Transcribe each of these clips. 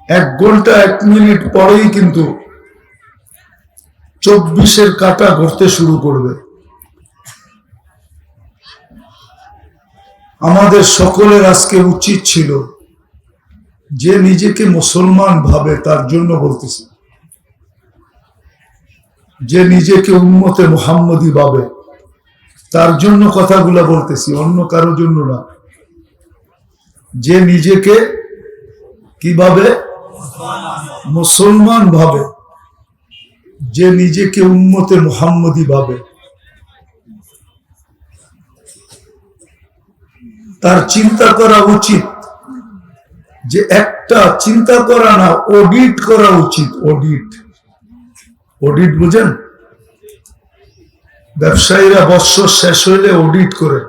1 ঘন্টা 1 মিনিট পরেই কিন্তু 24-এর কাঁটা ঘুরতে শুরু করবে। আমাদের সকলের আজকে উচিত ছিল, যে নিজেকে মুসলমান ভাবে তার জন্য বলতেছি, যে নিজেকে উম্মতে মুহাম্মদী ভাবে তার জন্য কথাগুলো বলতেছি, অন্য কারোর জন্য না। যে নিজেকে কিভাবে মুসলমান ভাবে, যে নিজেকে উম্মতে মুহাম্মদী ভাবে, তার চিন্তা করা উচিত যে একটা চিন্তা করা না, অডিট করা উচিত। অডিট বুঝেন? ব্যবসায়ীরা বৎসর শেষ হইলে অডিট করে।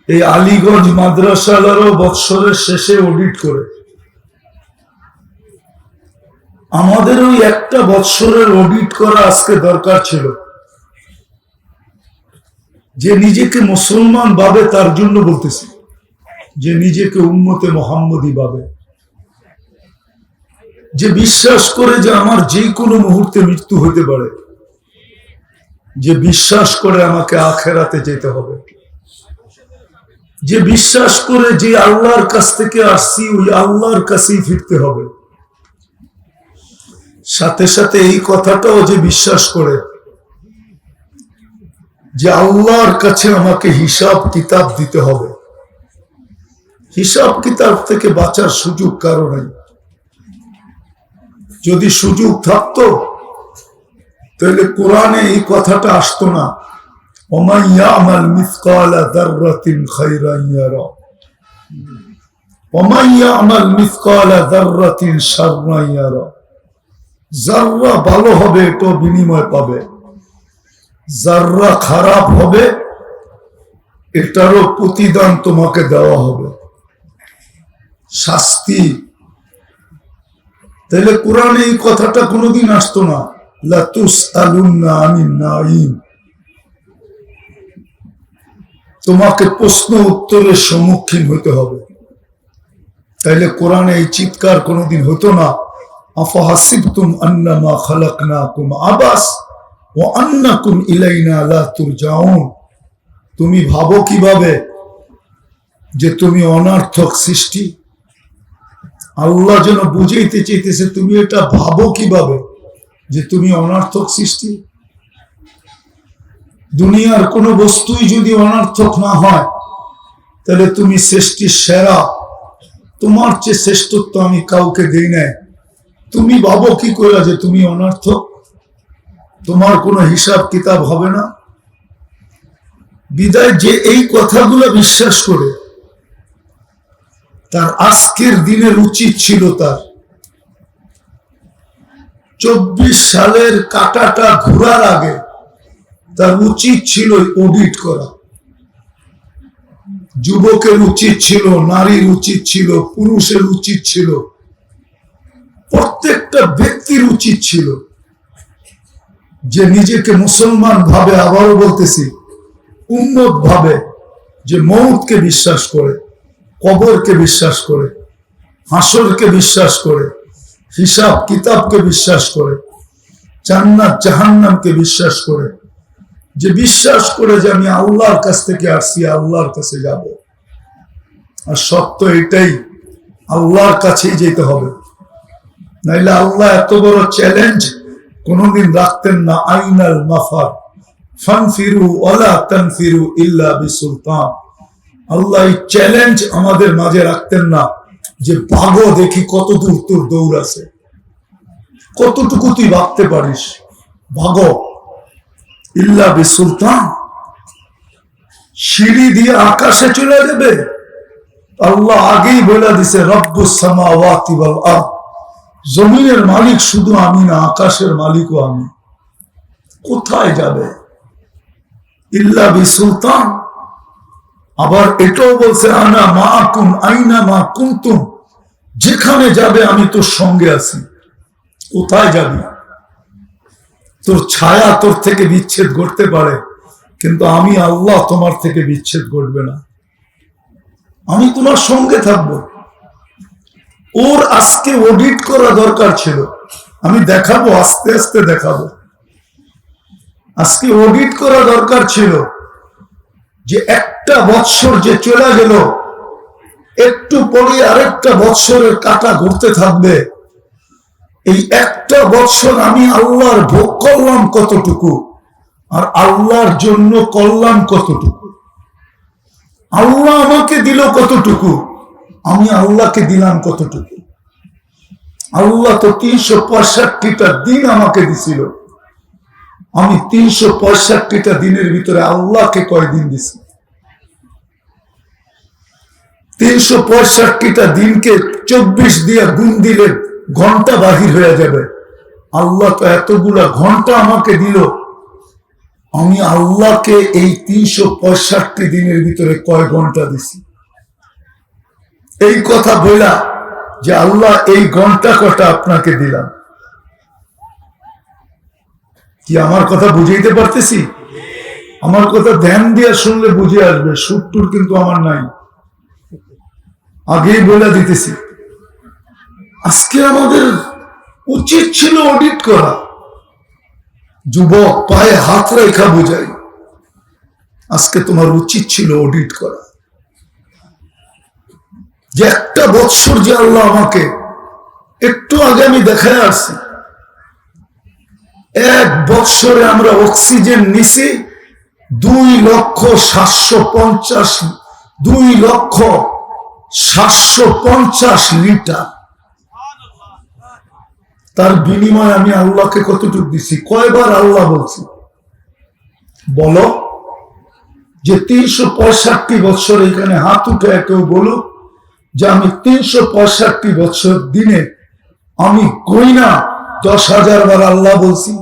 এই আলীগঞ্জ মাদ্রাসালারও বৎসরের শেষে অডিট করে। আমাদের ওই একটা বৎসরের অডিট করা আজকে দরকার ছিল। যে নিজেকে মুসলমান ভাবে তার জন্য বলতেছি, যে নিজেকে উম্মতে মুহাম্মদী ভাবে, যে বিশ্বাস করে যে আমার যে কোনো মুহূর্তে মৃত্যু হতে পারে, যে বিশ্বাস করে আমাকে আখেরাতে যেতে হবে, যে বিশ্বাস করে যে আল্লাহর কাছ থেকে আসছি ওই আল্লাহর কাছেই ফিরতে হবে। সাথে সাথে এই কথাটাও যে বিশ্বাস করে যে আল্লাহর কাছে আমাকে হিসাব কিতাব দিতে হবে। হিসাব কিতাব থেকে বাঁচার সুযোগ কারো নাই। যদি সুযোগ থাকতো তাহলে কোরআনে এই কথাটা আসতো না, ওমান ইয়ামাল মিসকালা যাররাতিন খায়রান ইয়ারা ওমান ইয়ামাল মিসকালা যাররাতিন শাররান ইয়ারা। যাররা ভালো হবে এটা বিনিময় পাবে, যাররা খারাপ হবে এটারও প্রতিদান তোমাকে দেওয়া হবে, শাস্তি। তাহলে কোরআনে এই কথাটা কোনোদিন আসতো না, লা তুসআলুন্না আনিন নাঈম। তোমাকে প্রশ্ন উত্তরের সম্মুখীন হতে হবে। তাইলে কোরআনে এই চিৎকার কোনোদিন হতো না, আফাহাসিবতুম আন্নামা খালাকনাকুম আবাস ওয়া আন্নাকুম ইলাইনা লা তুরজাউন। তুমি ভাবো কিভাবে যে তুমি অনার্থক সৃষ্টি? আল্লাহ যেন বুঝাইতে চাইতেছে তুমি এটা ভাবো কিভাবে যে তুমি অনার্থক সৃষ্টি। দুনিয়ার কোনো বস্তুই যদি অনার্থক না হয় তাহলে তুমি সৃষ্টির সেরা, তোমার চেয়ে শ্রেষ্ঠত্ব আমি কাউকে দেই নাই। তুমি ভাবো কি করে যে তুমি অনার্থক? তোমার কোনো হিসাব কিতাব হবে না। বিদায় যে এই কথাগুলো বিশ্বাস করে, তার আজকের দিনের উচিত ছিল তার 24 সালের কাঁটাটা ঘোরার আগে তার উচিত ছিল অডিট করা। যুবকের উচিত ছিল, নারীর উচিত ছিল, পুরুষের উচিত ছিল, প্রত্যেকটা ব্যক্তির উচিত ছিল যে নিজেকে মুসলমান ভাবে, আবারও বলতেছি উম্মত ভাবে, যে মউতকে বিশ্বাস করে, কবরকে বিশ্বাস করে, হাসরকে বিশ্বাস করে, হিসাব কিতাবকে বিশ্বাস করে, জান্নাত জাহান্নামকে বিশ্বাস করে, যে বিশ্বাস করে যে আমি আল্লাহর কাছ থেকে আসছি, আল্লাহর কাছে যাব। আর সত্য এটাই, আল্লাহর কাছেই যেতে হবে। নাইলে আল্লাহ এত বড় চ্যালেঞ্জ কোনদিন রাখতেন না, আইনাল মাফার ফানফিরু ওয়ালা তানফিরু ইল্লা বিসুলতান। আল্লাহ এই চ্যালেঞ্জ আমাদের মাঝে রাখতেন না যে ভাগো দেখি কত দূর তোর দৌড় আছে, কতটুকু তুই ভাগতে পারিস, ভাগো। ইল্লা বিসুলতান, সিঁড়ি দিয়ে আকাশে চলে যাবে। আল্লাহ আগেই বলে দিছে রব্বুস সামাওয়াতি ওয়াল আরদ, জমিনের মালিক শুধু আমি না, আকাশের মালিকও আমি। কোথায় যাবে? ইল্লা বিসুলতান। আবার এটাও বলছে আনা মাআকুম আইনা মা কুনতুম, যেখানে যাবে আমি তোর সঙ্গে আছি। কোথায় যাবি? তোর ছায়া তোর থেকে বিচ্ছেদ করতে পারে, কিন্তু আমি আল্লাহ তোমার থেকে বিচ্ছেদ করবে না। আমি তোমার সঙ্গে থাকবো। ওর আজকে অডিট করা দরকার ছিল। আমি দেখাবো, আস্তে আস্তে দেখাবো। আজকে অডিট করা দরকার ছিল যে একটা বৎসর যে চলে গেল, একটু পরে আরেকটা বৎসরের কাঁটা ঘুরতে থাকবে। এই একটা বৎসর আমি আল্লাহর ভোগ করলাম কতটুকু, আর আল্লাহর জন্য করলাম কতটুকু। আল্লাহ আমাকে দিল কতটুকু, আমি আল্লাহকে দিলাম কতটুকু। আল্লাহ তো 365টা দিন আমাকে দিছিল, আমি 365টা দিনের ভিতরে আল্লাহকে কয়দিন দিছি? 365টা দিনকে 24 দিয়ে গুণ দিলে ঘন্টা বাহির হয়ে যাবে। আল্লাহ তো এতগুলা ঘন্টা আমাকে দিল, আমি আল্লাহকে এই 365 দিনের ভিতরে কয় ঘন্টা দিছি? এই কথা বলা যে আল্লাহ এই ঘন্টা কটা আপনাকে দিলাম। কি আমার কথা বুঝাইতে পারতেছি? আমার কথা ধ্যান দিয়ে শুনলে বুঝে আসবে, সুরটুর কিন্তু আমার নাই, আগেই বলে দিতেছি। আজকে আমাদের উচিত ছিল অডিট করা। যুবক, পায়ে হাত রেখা বোঝাই, আজকে তোমার উচিত ছিল অডিট করা যে একটা বৎসর যে আল্লাহ আমাকে, একটু আগে আমি দেখায় আসছি, এক বৎসরে আমরা অক্সিজেন নিছি 2,750,000 লিটার। তার বিনিময়ে আমি আল্লাহকে কতটুকু দিছি? কয়বার আল্লাহ বলছি বলো? যে 365 বৎসর, এখানে হাত উঠে কেউ বলুক যে আমি 365 বৎসর দিনে আমি কইনা 10,000 বার আল্লাহ বলছি।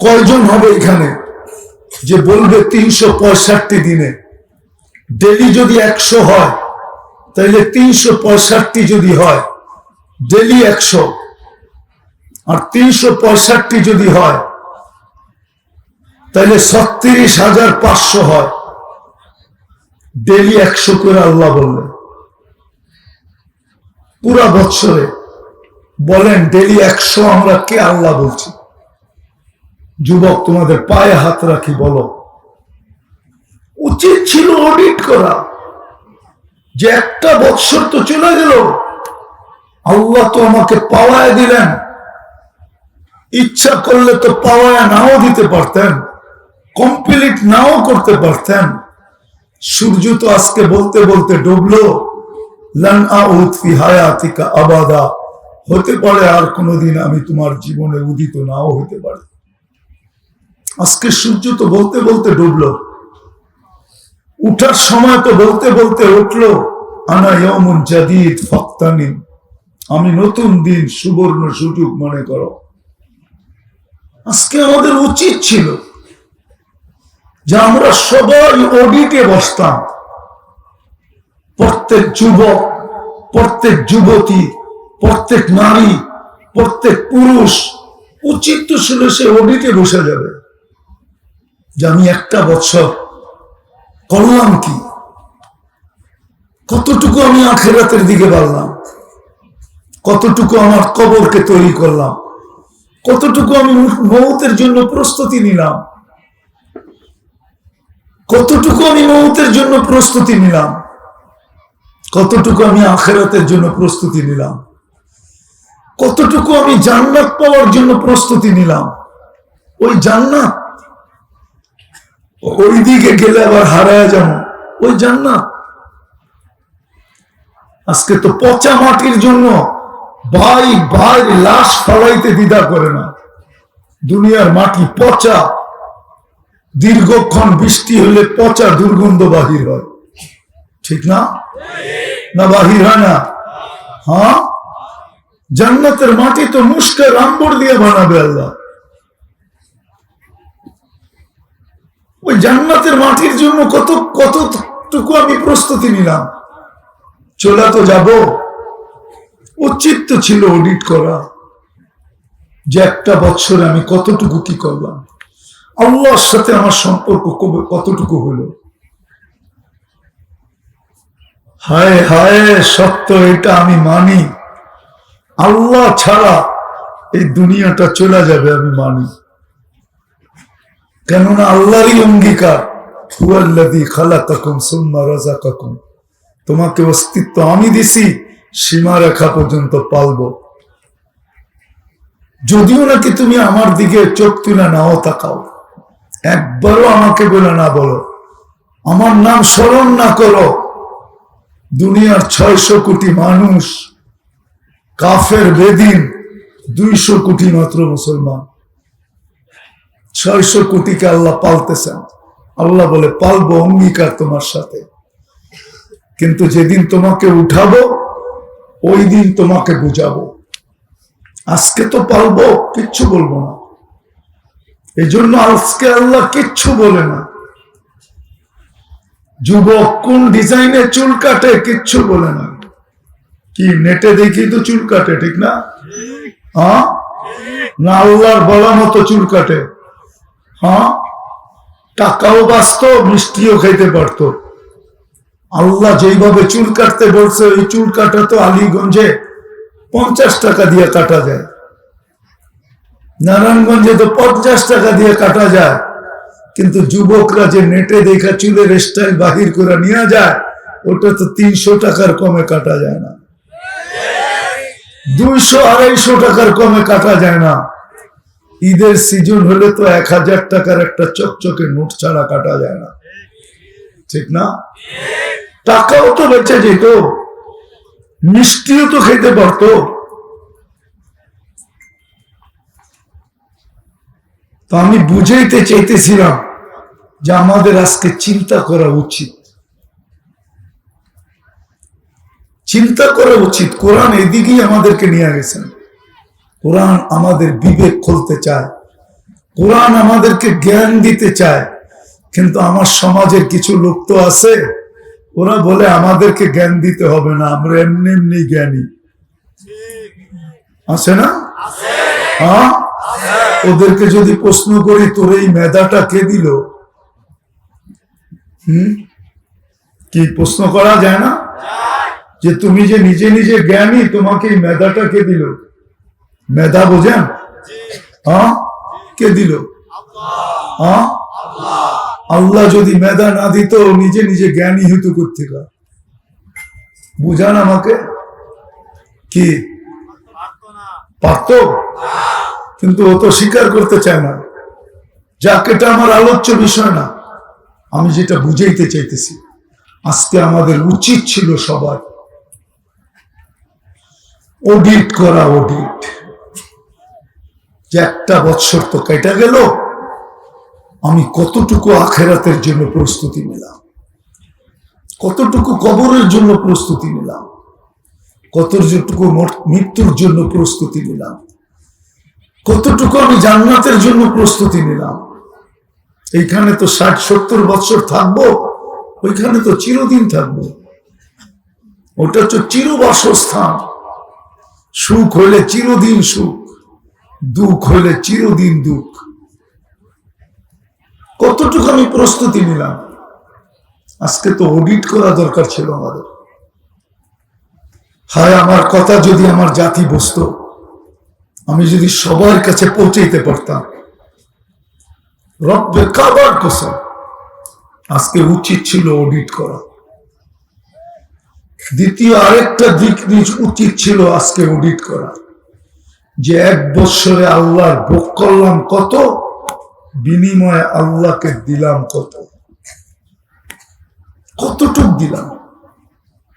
কয়জন হবে এখানে যে বলবে 365 দিনে? ডেলি যদি 100 হয়, তাইলে 365 যদি হয় ডেলি 100, আর 365 যদি হয় তাইলে 36,500 হয়। ডেলি 100 করে আল্লাহ বললেন পুরা বৎসরে। বলেন ডেলি 100 আমরা কে আল্লাহ বলছি? যুবক, তোমাদের পায়ে হাত রাখি, বলো। উচিত ছিল অডিট করা যে একটা বৎসর তো চলে গেল, আল্লাহ তো আমাকে পাওয়ায় দিলেন, ইচ্ছা করলে তো পাওয়ায় নাও দিতে পারতেন, কমপ্লিট নাও করতে পারতেন। সূর্য তো আজকে বলতে বলতে ডুবলো, লান আউদ ফি হায়াতিকা আবাদা, হতে পারে আর কোনোদিন আমি তোমার জীবনে উদিত নাও হতে পারে। আজকে সূর্য তো বলতে বলতে ডুবলো, উঠার সময় তো বলতে বলতে উঠলো, আনা ইয়াউমুন জাদীদ ফাক্তানিম, আমি নতুন দিন, সুবর্ণ সুযোগ মনে করো। আজকে আমাদের উচিত ছিল যে আমরা সবাই অডিটে বসতাম। প্রত্যেক যুবক, প্রত্যেক যুবতী, প্রত্যেক নারী, প্রত্যেক পুরুষ উচিত তো ছিল সে অডিটে বসে যাবে যে আমি একটা বছর করলাম কি, কতটুকু আমি আখিরাতের দিকে বাড়লাম, কতটুকু আমার কবরকে তৈরি করলাম, কতটুকু আমি মৌতের জন্য প্রস্তুতি নিলাম, কতটুকু আমি মৌতের জন্য প্রস্তুতি নিলাম, কতটুকু আমি আখিরাতের জন্য প্রস্তুতি নিলাম, কতটুকু আমি জান্নাত পাওয়ার জন্য প্রস্তুতি নিলাম। ওই জান্নাত, ওই দিকে গেলে আবার হারায় যাব ওই জান্নাত। আজকে তো পচা মাটির জন্য ভাই ভাই লাশ ফালাইতে দ্বিধা করে না। দুনিয়ার মাটি পচা, দীর্ঘক্ষণ বৃষ্টি হলে পচা দুর্গন্ধ বাহির হয়, ঠিক না? না বাহির হয় না? হ্যাঁ, জান্নাতের মাটি তো মুস্কের আম্বর দিয়ে বানাবে আল্লাহ। ওই জান্নাতের মাটির জন্য কতটুকু আমি প্রস্তুতি নিলাম। চলে তো যাব, উচিত তো ছিল অডিট করা যে একটা বছরে আমি কতটুকু কি করলাম, আল্লাহর সাথে আমার সম্পর্ক কতটুকু হলো। হায় হায়, সত্য, এটা আমি মানি। আল্লাহ ছাড়া এই দুনিয়াটা চলে যাবে, আমি মানি। কেননা আল্লাহরই অঙ্গীকার, হুয়াল্লাযী খালাকাকুম সুম্মা রাযাকাকুম, তোমাকে অস্তিত্ব আমি দিছি, সীমারেখা পর্যন্ত পালবো। যদিও নাকি তুমি আমার দিকে চোখ তুলে নাও তাকাও, একবারও আমাকে বলে না বলো, আমার নাম স্মরণ না করো, দুনিয়ার 600 কোটি মানুষ কাফের বেদিন, 200 কোটি মাত্র মুসলমান। 600 কোটিকে আল্লাহ পালতেছেন। আল্লাহ বলে পালবো, অঙ্গীকার তোমার সাথে, কিন্তু যেদিন তোমাকে উঠাবো ওই দিন তোমাকে বুঝাবো। আজকে তো পালবো, কিচ্ছু বলবো না। এই জন্য আজকে আল্লাহ কিচ্ছু বলে না। যুবক কোন ডিজাইনে চুল কাটে, কিচ্ছু বলে না। কি নেটে দেখি তো চুল কাটে, ঠিক না? হ্যাঁ, না আল্লাহর বলা মতো চুল কাটে? হ্যাঁ, টাকাও বাঁচত, মিষ্টিও খাইতে পারত। আল্লাহ যেইভাবে চুল কাটতে বলছে, ওই চুল কাটা তো আলীগঞ্জে 50 টাকা দিয়ে কাটা যায়, নারায়ণগঞ্জে তো 50 টাকা দিয়ে কাটা যায়। কিন্তু যুবকরা যে নেটে দেখা চুলের স্টাইল বাহির করে নিয়ে যায়, ওটা তো 300 টাকার কমে কাটা যায় না, 200-250 টাকার কমে কাটা যায় না। ঈদের সিজন হলে তো 1000 টাকার একটা চকচকে নোট ছাড়া কাটা যায় না, ঠিক না? টাকাও তো বেঁচে যেত, মিষ্টিও তো খেতে পারতো। তো আমি বুঝাইতে চাইতেছিলাম যে আমাদের আজকে চিন্তা করা উচিত, চিন্তা করা উচিত। কোরআন এদিকেই আমাদেরকে নিয়ে গেছেন। কোরআন আমাদের বিবেক খুলতে চায়, কোরআন আমাদেরকে জ্ঞান দিতে চায়। কিন্তু আমার সমাজের কিছু লোক তো আছে, ওরা বলে আমাদেরকে জ্ঞান দিতে হবে না, আমরা এমনি এমনি জ্ঞানী। আছে না? হ্যাঁ, ওদেরকে যদি প্রশ্ন করি, তোর এই মেধাটা কে দিল? কি প্রশ্ন করা যায় না? যে তুমি যে নিজে নিজে জ্ঞানী, তোমাকে এই মেধাটা কে দিল? মেধা বোঝেন? হ্যাঁ, কে দিল? হ্যাঁ, আল্লাহ যদি মেধা না দিত, নিজে নিজে জ্ঞানী হইতো কোত্থেকে? বুঝান আমাকে। কি পারত? কিন্তু ও তো স্বীকার করতে চায় না। যাক, এটা আমার আলোচ্য বিষয় না। আমি যেটা বুঝাইতে চাইতেছি, আজকে আমাদের উচিত ছিল সবার অডিট করা। অডিট, যে একটা বছর তো কেটে গেল, আমি কতটুকু আখেরাতের জন্য প্রস্তুতি নিলাম, কতটুকু কবরের জন্য প্রস্তুতি নিলাম, কতটুকু মৃত্যুর জন্য প্রস্তুতি নিলাম, কতটুকু আমি জান্নাতের জন্য প্রস্তুতি নিলাম। এইখানে তো 60-70 বছর থাকবো, ওইখানে তো চিরদিন থাকবো। ওটা হচ্ছে চিরবাসস্থান। সুখ হইলে চিরদিন সুখ, দুঃখ হইলে চিরদিন দুঃখ। কতটুকু আমি প্রস্তুতি নিলাম? আজকে তো অডিট করা দরকার ছিল আমাদের। হায়, আমার কথা যদি আমার জাতি বুঝত, আমি যদি সবার কাছে পৌঁছাইতে পারতাম, রব্বে কাবার কসম, আজকে উচিত ছিল অডিট করা। দ্বিতীয় আরেকটা দিক উচিত ছিল আজকে অডিট করা, যে 1 বছরে আল্লাহর ভোগ করলাম কত, বিনিময়ে আল্লাহকে দিলাম কত, কতটুক দিলাম।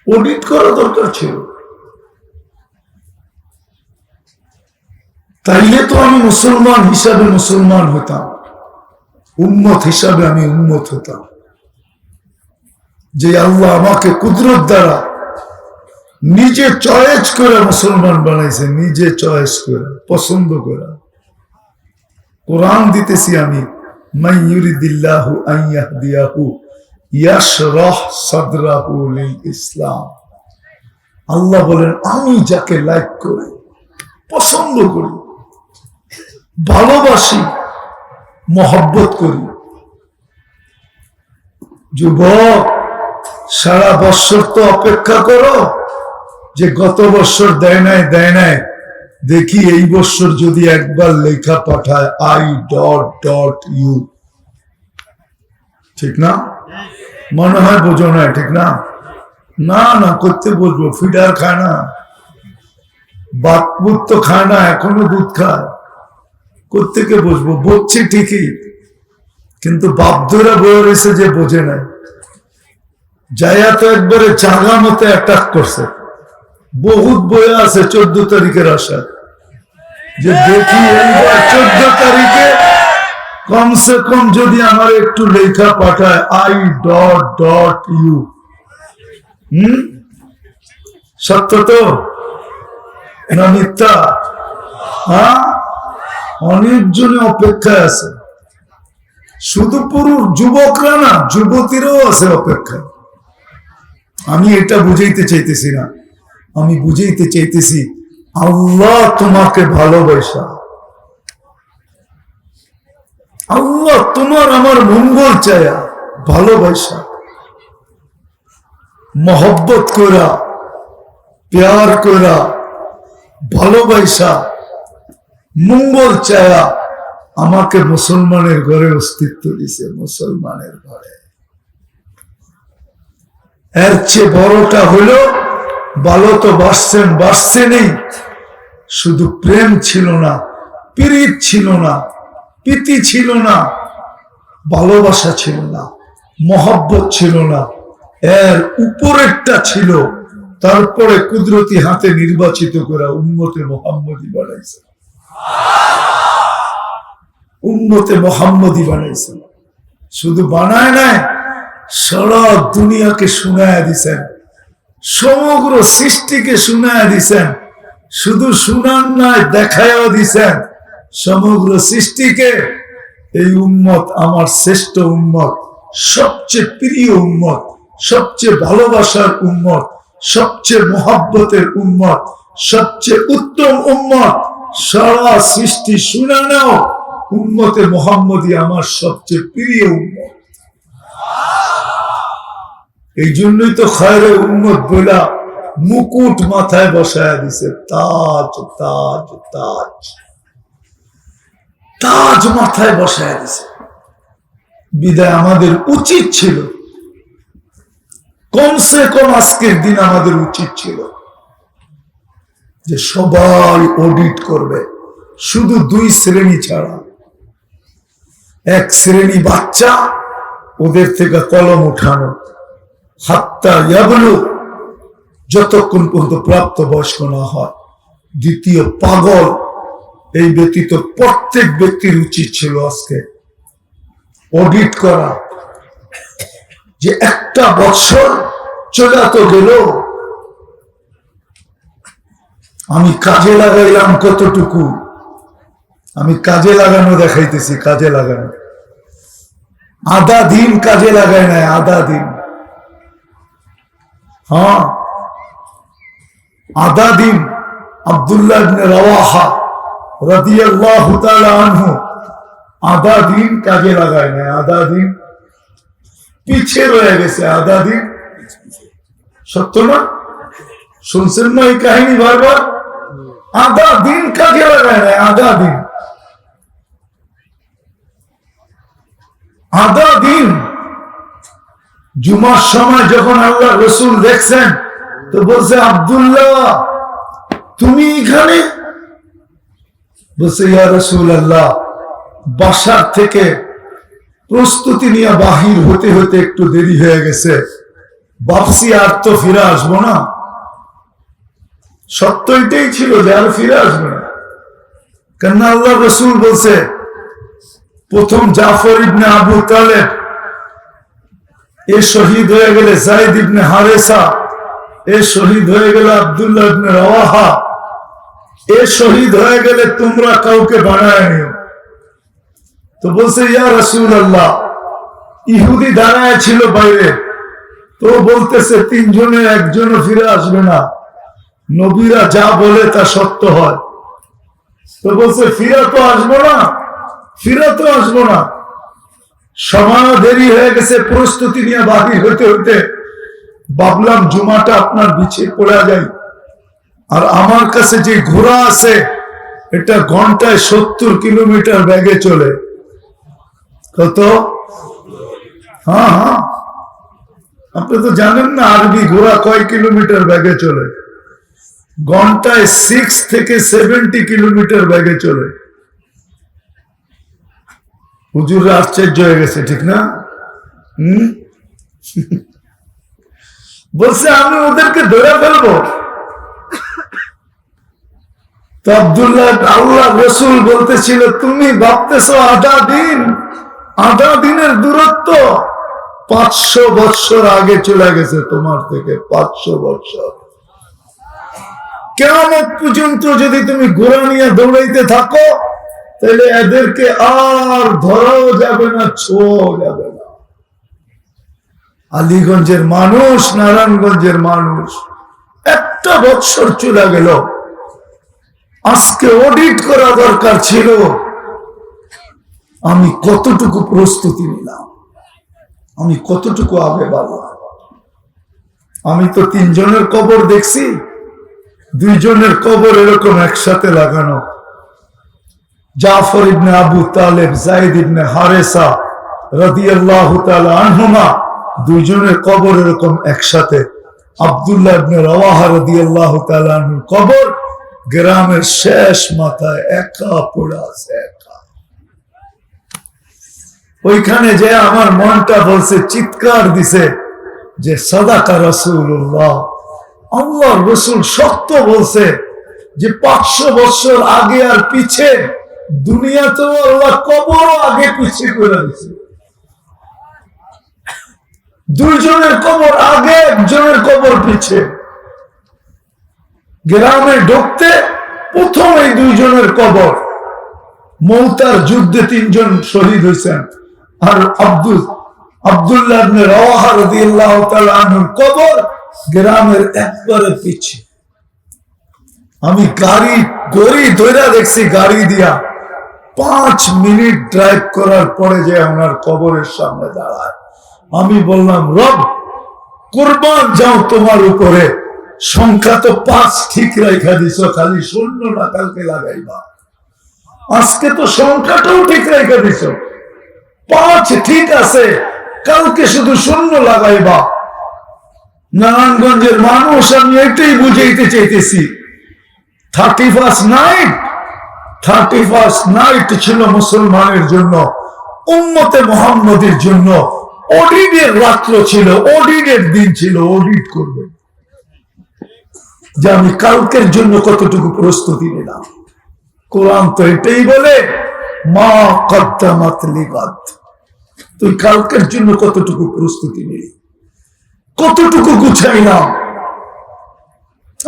অডিট করা দরকার ছিল। তাইলে তো আমি মুসলমান হিসাবে মুসলমান হতাম, উম্মত হিসাবে আমি উম্মত হতাম। যে আল্লাহ আমাকে কুদরত দ্বারা নিজে চয়েস করে মুসলমান বানাইছে, নিজে চয়েস করে, পছন্দ করে। কোরআন দিতেছি আমি, মান ইউরিদিল্লাহু আন ইয়াহদিয়াহু ইয়াশরাহ সাদরাহু লিল ইসলাম। আল্লাহ বলেন, আমি যাকে লাইক করি, পছন্দ করি, ভালোবাসি, মহব্বত করি। যুবক, সারা বৎসর তো অপেক্ষা করো যে গত বৎসর দেয় নাই, দেখি এই বৎসর যদি একবার লেখা পাঠায় I.U, ঠিক না? মনে হয় বোঝো না, ঠিক না? না করতে বলবো, ফিডার খায় না, বাতবুত তো খায় না, এখনো দুধ খায়, কোত্থেকে বুঝবো? বুঝছি ঠিকই, কিন্তু বাপধরা বয়ে রয়েছে যে বোঝে নাই, যাইয়া তো একবারে চাঙা মতো অ্যাটাক করছে। বহুত বয়ে আছে 14 তারিখের আশা, যে দেখি এইবার 14 তারিখে কমসে কম যদি আমার একটু লেখা পাঠায় I.U। সত্য তো না মিথ্যা? হ্যাঁ, অনেকজনে অপেক্ষায় আছে, শুধু পুরুষ যুবকরা না, যুবতীরাও আছে অপেক্ষা। আমি এটা বুঝাইতে চাইতেছি না, আমি বুঝাইতে চাইতেছি আল্লাহ তোমাকে ভালোবাসা, আল্লাহ তোমার আমার মঙ্গল চায়া ভালোবাসা, মহব্বত করা, প্যার করা, ভালোবাসা, মঙ্গল চায়া আমাকে মুসলমানের ঘরে অস্তিত্ব দিছে, মুসলমানের ঘরে। এর চেয়ে বড়টা হলো, ভালো তো বাসছেনই, শুধু প্রেম ছিল না, প্রীত ছিল না, প্রীতি ছিল না, ভালোবাসা ছিল না, মহব্বত ছিল না, এর উপরেরটা ছিল। তারপরে কুদরতি হাতে নির্বাচিত করা উম্মতে মুহাম্মদী বানাইছে, উম্মতে মুহাম্মদী বানাইছে। শুধু বানায় নাই, সারা দুনিয়াকে শুনায়া দিছেন, সমগ্র সৃষ্টিকে শুনায়া দিছেন। শুধু শুনান নাই, দেখায়ও দিছেন সমগ্র সৃষ্টিকে, এই উম্মত আমার শ্রেষ্ঠ উম্মত, সবচেয়ে প্রিয় উম্মত, সবচেয়ে ভালোবাসার উম্মত, সবচেয়ে মোহাব্বতের উম্মত, সবচেয়ে উত্তম উম্মত। সারা সৃষ্টি শুনে নাও, উম্মতে মুহাম্মদী আমার সবচেয়ে প্রিয় উম্মত। এই জন্যই তো খায়রে উম্মত বলা মুকুট মাথায় বসায়া দিছে, তাজ তাজ তাজ তাজ মাথায় বসায়া দিছে। বিদায় আমাদের উচিত ছিল, কমসে কম আজকের দিন আমাদের উচিত ছিল যে সবাই অডিট করবে, শুধু 2 শ্রেণী ছাড়া। এক শ্রেণী বাচ্চা, ওদের থেকে কলম উঠানো, হাত্তা ইয়াবলু, যতক্ষণ পর্যন্ত প্রাপ্ত বয়স্ক না হয়। দ্বিতীয় পাগল, এই ব্যতীত প্রত্যেক ব্যক্তির উচিত ছিল আজকে অডিট করা, যে একটা বছর চলে তো গেল, আমি কাজে লাগাইলাম কতটুকু। আমি কাজে লাগানো দেখাইতেছি, কাজে লাগানো, আধা দিন কাজে লাগাই নাই, আধা দিন। হ্যাঁ, আধা দিন আব্দুল্লাহ ইবনে রাওয়াহা রাদিয়াল্লাহু তাআলা আনহু আধা দিন কাজে লাগায় নাই, আধা দিন পিছিয়ে রয়ে গেছে, আধা দিন। সত্য না? শুনছেন না এই কাহিনী বারবার? আধা দিন কাজে লাগায় নাই, আধা দিন, আধা দিন। জুমার সময় যখন আল্লাহ রসুল দেখছেন, তো বলছে আব্দুল্লাহ তুমি এখানে? বলছে ইয়া রাসূলুল্লাহ, বাসার থেকে প্রস্তুতি নিয়ে বাহির হতে হতে একটু দেরি হয়ে গেছে, ভাবছি আর তো ফিরে আসবো না। সত্য এটাই ছিল যে আর ফিরে আসবে না, কেননা আল্লাহ রসুল বলছে প্রথম জাফর ইবনে আবু তালেব এ শহীদ হয়ে গেলে, যায়েদ ইবনে হারেসা এ শহীদ হয়ে গেলে, আব্দুল্লাহ ইবনে রাওয়াহা এ শহীদ হয়ে গেলে তোমরা কাউকে বানায় নিও। তো বলছে ইয়া রাসূলুল্লাহ, ইহুদি দাঁড়ায় ছিল বাইরে, তো বলতেছে 3 জনের একজনও ফিরে আসবে না, নবীরা যা বলে তা সত্য হয়। তো বলছে ফিরে তো আসবো না, ফিরে তো আসবো না। সময় দেরি হয়ে গেছে, প্রস্তুতি নিয়ে বাহির হতে হতে ভাবলাম জুমাটা আপনার বিছিয়ে পড়া যায়। আর আমার কাছে যে ঘোড়া আছে এটা ঘন্টায় 70 কিলোমিটার বেগে চলে। কত? হ্যাঁ হ্যাঁ, আপনি তো জানেন না আরবি ঘোড়া কয় কিলোমিটার বেগে চলে? ঘন্টায় 6 থেকে 70 কিলোমিটার বেগে চলে। হুজুররা আশ্চর্য হয়ে গেছে, ঠিক না? বলছে আমি ওদেরকে ধরে ফেলবো। তো আব্দুল্লাহ, আল্লাহ রসুল বলতেছিল তুমি ভাবতেছো আধা দিনের দূরত্ব 500 বৎসর আগে চলে গেছে তোমার থেকে। 500 বৎসর। কিয়ামত পর্যন্ত যদি তুমি ঘোড়া নিয়ে দৌড়াইতে থাকো তাহলে এদেরকে আর ধরাও যাবে না, ছোঁয়াও যাবে না। আলীগঞ্জের মানুষ, নারায়ণগঞ্জের মানুষ, 1 বৎসর চলে গেল। আজকে অডিট করা দরকার ছিল আমি কতটুকু প্রস্তুতি নিলাম, আমি কতটুকু আগে বাড়লাম। আমি তো 3 জনের কবর দেখছি, 2 জনের কবর এরকম একসাথে লাগানো। জাফর ইবনে আবু তালেব, যায়েদ ইবনে হারেসা রাদিয়াল্লাহু তাআলা আনহুমা, 2 জনের কবর এরকম একসাথে। আব্দুল্লাহ ইবনে রাওয়াহা রাদিয়াল্লাহু তাআলা আনহুর কবর গ্রামের শেষ মাথায় একা পড়ে আছে, একা। ওইখানে যে আমার মনটা বলছে, চিৎকার দিছে যে সাদাকা রাসূলুল্লাহ, আল্লাহর রাসূল সত্য বলছে যে 500 বছর আগে আর পিছে দুনিয়াতেও আল্লাহ কবরও আগে পিছিয়ে করে দিছে। 2 জনের কবর আগে, 1 জনের কবর পিছে। গ্রামে ঢুকতে প্রথম এই 2 জনের কবর। মৌতার যুদ্ধে 3 জন শহীদ হয়েছেন। আর আব্দুল্লাহ ইবনে রাওয়াহা রাদিয়াল্লাহু তাআলা আনহুর কবর গ্রামের একবারে পিছে। আমি গড়ি ধইরা দেখছি, গাড়ি দিয়া 5 মিনিট ড্রাইভ করার পরে যে ওনার কবরের সামনে দাঁড়ায়। আমি বললাম, রব কুরবান যাও তোমার উপরে, সংখ্যা তো 5 ঠিক রাখা দিছো, খালি শূন্য না কালকে লাগাইবা। আজকে তো সংখ্যাটাও ঠিক রাখা দিছো, 5 ঠিক আছে, কালকে শুধু শূন্য লাগাইবা। নারায়ণগঞ্জের মানুষ, আমি এটাই বুঝাইতে চাইতেছি, 31st নাইট ছিল মুসলমানের জন্য, উম্মতে মুহাম্মদের জন্য অডিটের রাত্র ছিল, অডিটের দিন ছিল। অডিট করবে যে আমি কালকের জন্য কতটুকু প্রস্তুতি নিলাম। কোরআন তো এটাই বলে, মা কদ্দামাত লিগাদ, তুই কালকের জন্য কতটুকু প্রস্তুতি নিলি, কতটুকু গুছাইলাম।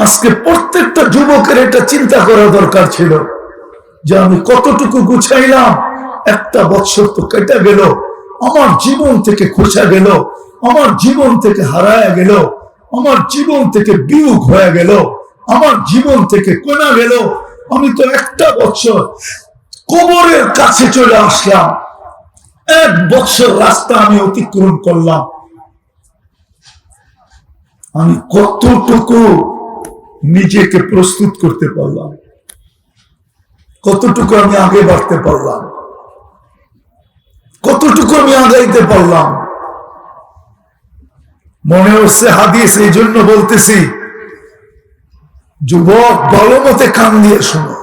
আজকে প্রত্যেকটা যুবকের এটা চিন্তা করা দরকার ছিল যে আমি কতটুকু গুছাইলাম। 1 বছর তো কেটে গেল, আমার জীবন থেকে খোঁচা গেল, আমার জীবন থেকে হারায়া গেল, আমার জীবন থেকে বিয়োগ হয়ে গেল, আমার জীবন থেকে কোনা গেল। আমি তো 1 বছর কবরের কাছে চলে আসলাম, 1 বছর রাস্তা আমি অতিক্রম করলাম। আমি কতটুকু নিজেকে প্রস্তুত করতে পারলাম, কতটুকু আমি আগে বাড়তে পারলাম, কতটুকু আমি আগাইতে পারলাম। মনে হচ্ছে হাদিস, এই জন্য বলতেছি যুবক ভালো মতে কান দিয়ে শোনো।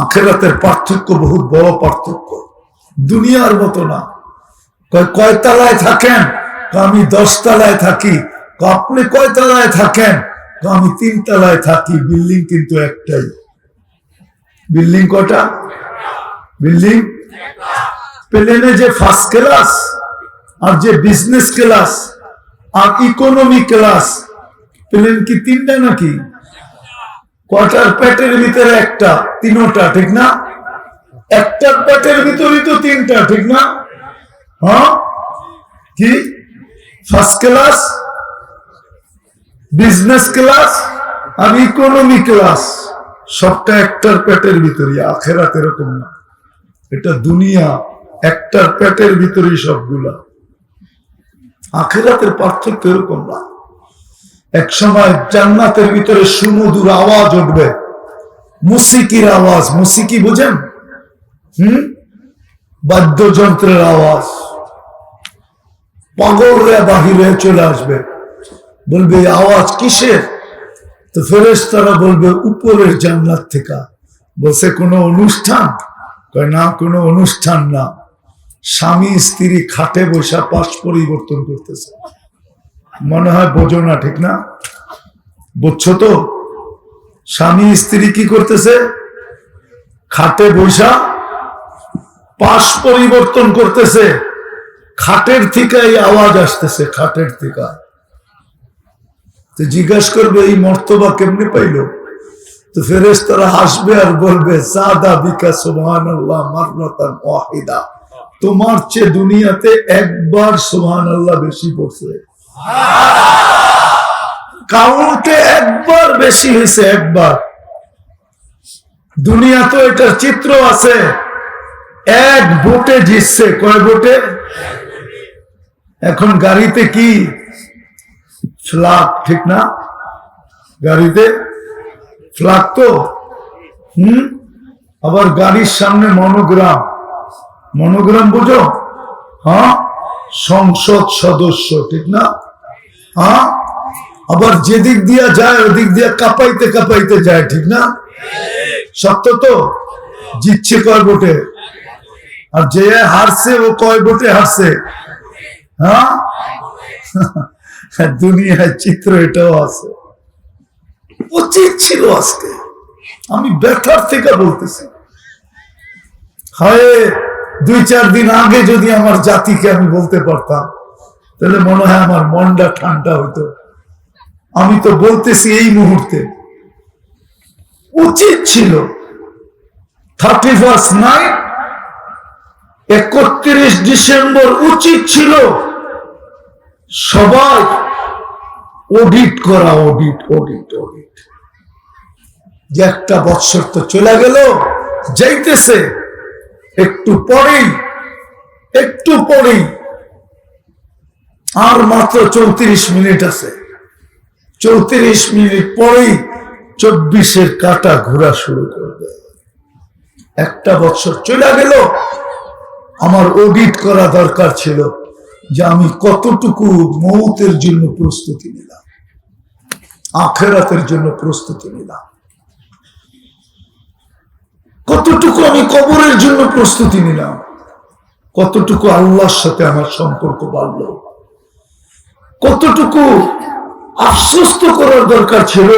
আখিরাতের পার্থক্য বহুত বড় পার্থক্য, দুনিয়ার মতো না। কয় তলায় থাকেন? আমি 10 তলায় থাকি। আপনি কয় তলায় থাকেন? আমি 3 তলায় থাকি। বিল্ডিং কিন্তু একটাই। বিল্ডিং কটা? বিল্ডিং প্লেনে যে 1st ক্লাস আর যে বিজনেস ক্লাস আর ইকোনমি ক্লাস, প্লেন কি 3টা নাকি? কটার পেটের ভিতরে একটা? 3টা, ঠিক না? একটার পেটের ভিতরে তো 3টা, ঠিক না? হ্যাঁ, কি 1st ক্লাস, বিজনেস ক্লাস আর ইকোনমি ক্লাস, সবটা একটার পেটের ভিতরে। আখিরাত এরকম না, এটা দুনিয়া, একটার পেটের ভিতরে সবগুলা। আখিরাতের পার্থক্য এরকম না। এক সময় জান্নাতের ভিতরে সুমধুর আওয়াজ উঠবে, মুসিকির আওয়াজ। মুসিকি বুঝেন? বাদ্যযন্ত্রের আওয়াজ। পাগলরা বাহিরে চলে আসবে, বলবে এই আওয়াজ কিসের? তো ফেরেশতারা বলবে উপরের জান্নাত থেকে। বলছে কোনো অনুষ্ঠান? কয় না, কোনো অনুষ্ঠান না, স্বামী স্ত্রী খাটে বসা পাশ পরিবর্তন করতেছে। মনে হয় বোঝো না, ঠিক না? বুঝছো তো? স্বামী স্ত্রী কি করতেছে? খাটে বসা পাশ পরিবর্তন করতেছে। খাটের থেকে এই আওয়াজ আসতেছে, খাটের থেকে। তো জিজ্ঞাসা করবে এই মর্তবা কেমনে পাইল? তো ফেরেশতারা হাসবে আর বলবে সাদা বিকা সুবহানাল্লাহ মাররাতান ওয়াহিদা, তোমার চেয়ে দুনিয়াতে একবার সুবহানাল্লাহ বেশি পড়ছে, কাউন্টে একবার বেশি হয়েছে, একবার। দুনিয়া তো এটার চিত্র আছে, এক ভোটে জিতছে। কয় ভোটে? এখন গাড়িতে কি ফ্ল্যাগ, ঠিক না? গাড়িতে ফ্ল্যাগ তো আবার গাড়ির সামনে মনোগ্রাম। মনোগ্রাম বুঝো? হ্যাঁ, সংসদ সদস্য, ঠিক না? হ্যাঁ, আবার যেদিক দিয়া যায় ওদিক দিয়া কাঁপাইতে কাঁপাইতে যায়, ঠিক না? সত্য তো? জিতছে কয় ভোটে? আর যে হারছে ও কয় ভোটে হারছে? হ্যাঁ, দুনিয়ার চিত্র এটাও আছে। উচিত ছিল আজকে, আমি ব্যথার থেকে বলতেছি, হয় 2-4 দিন আগে যদি আমার জাতিকে আমি বলতে পারতাম, তাহলে মনে হয় আমার মনটা ঠান্ডা হইতো। আমি তো বলতেছি এই মুহূর্তে, উচিত ছিল 31st নাইট, 31 ডিসেম্বর উচিত ছিল সবাই অডিট করা, অডিট অডিট অডিট। যে একটা বৎসর তো চলে গেল, যাইতেছে, একটু পরেই আর মাত্র 34 মিনিট আছে। 34 মিনিট পরেই 24-এর কাঁটা ঘোরা শুরু করবে। একটা বছর চলে গেল, আমার অডিট করা দরকার ছিল যে আমি কতটুকু মৌতের জন্য প্রস্তুতি নিলাম, আখিরাতের জন্য প্রস্তুতি নিলাম, কতটুকু আমি কবরের জন্য প্রস্তুতি নিলাম, কতটুকু আল্লাহর সাথে আমার সম্পর্ক বাড়ল, কতটুকু আফসোস তো করার দরকার ছিল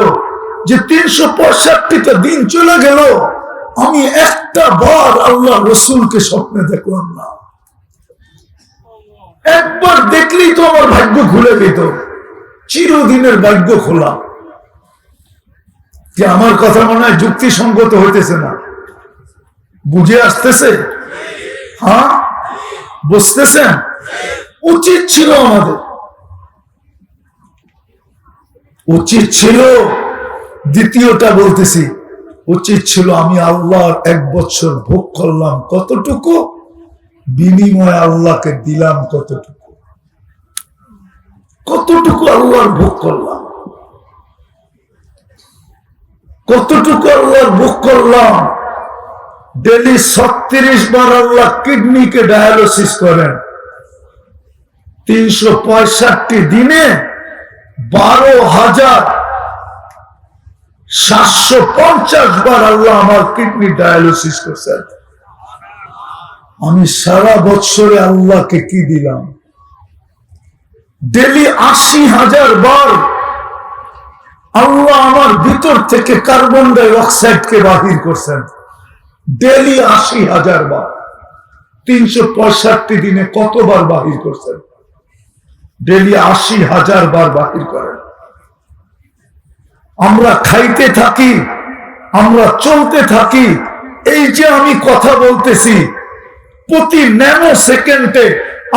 যে 365টা দিন চলে গেল, আমি একটা বার আল্লাহ রসুলকে স্বপ্নে দেখলাম না। একবার দেখলেই তো আমার ভাগ্য খুলে যেত, চিরদিনের ভাগ্য খোলা। যে আমার কথা মনে হয় যুক্তিসঙ্গত হইতেছে না, বুঝে আসতেছে? হ্যাঁ, বুঝতেছেন? উচিত ছিল আমাদের, উচিত ছিল। দ্বিতীয়টা বলতেছি, উচিত ছিল আমি আল্লাহর 1 বছর ভোগ করলাম কতটুকু, বিনিময়ে আল্লাহকে দিলাম কতটুকু, কতটুকু আল্লাহর ভোগ করলাম, কতটুকু আল্লাহর ভোগ করলাম। ডেলি 36 বার আল্লাহ কিডনিকে ডায়ালিসিস করেন, 365 দিনে 12,750 বার আল্লাহ আমার কিডনি ডায়ালিসিস করছেন। আমি সারা বছরে আল্লাহকে কি দিলাম? ডেলি 80,000 বার আল্লাহ আমার ভিতর থেকে কার্বন ডাই অক্সাইডকে বাহির করছেন। ডেলি 80,000 বার। 365 দিনে কতবার বাহির করছেন? ডেলি 80,000 বার বাহির করেন। আমরা খাইতে থাকি, আমরা চলতে থাকি, এই যে আমি কথা বলতেছি, প্রতি ন্যানো সেকেন্ডে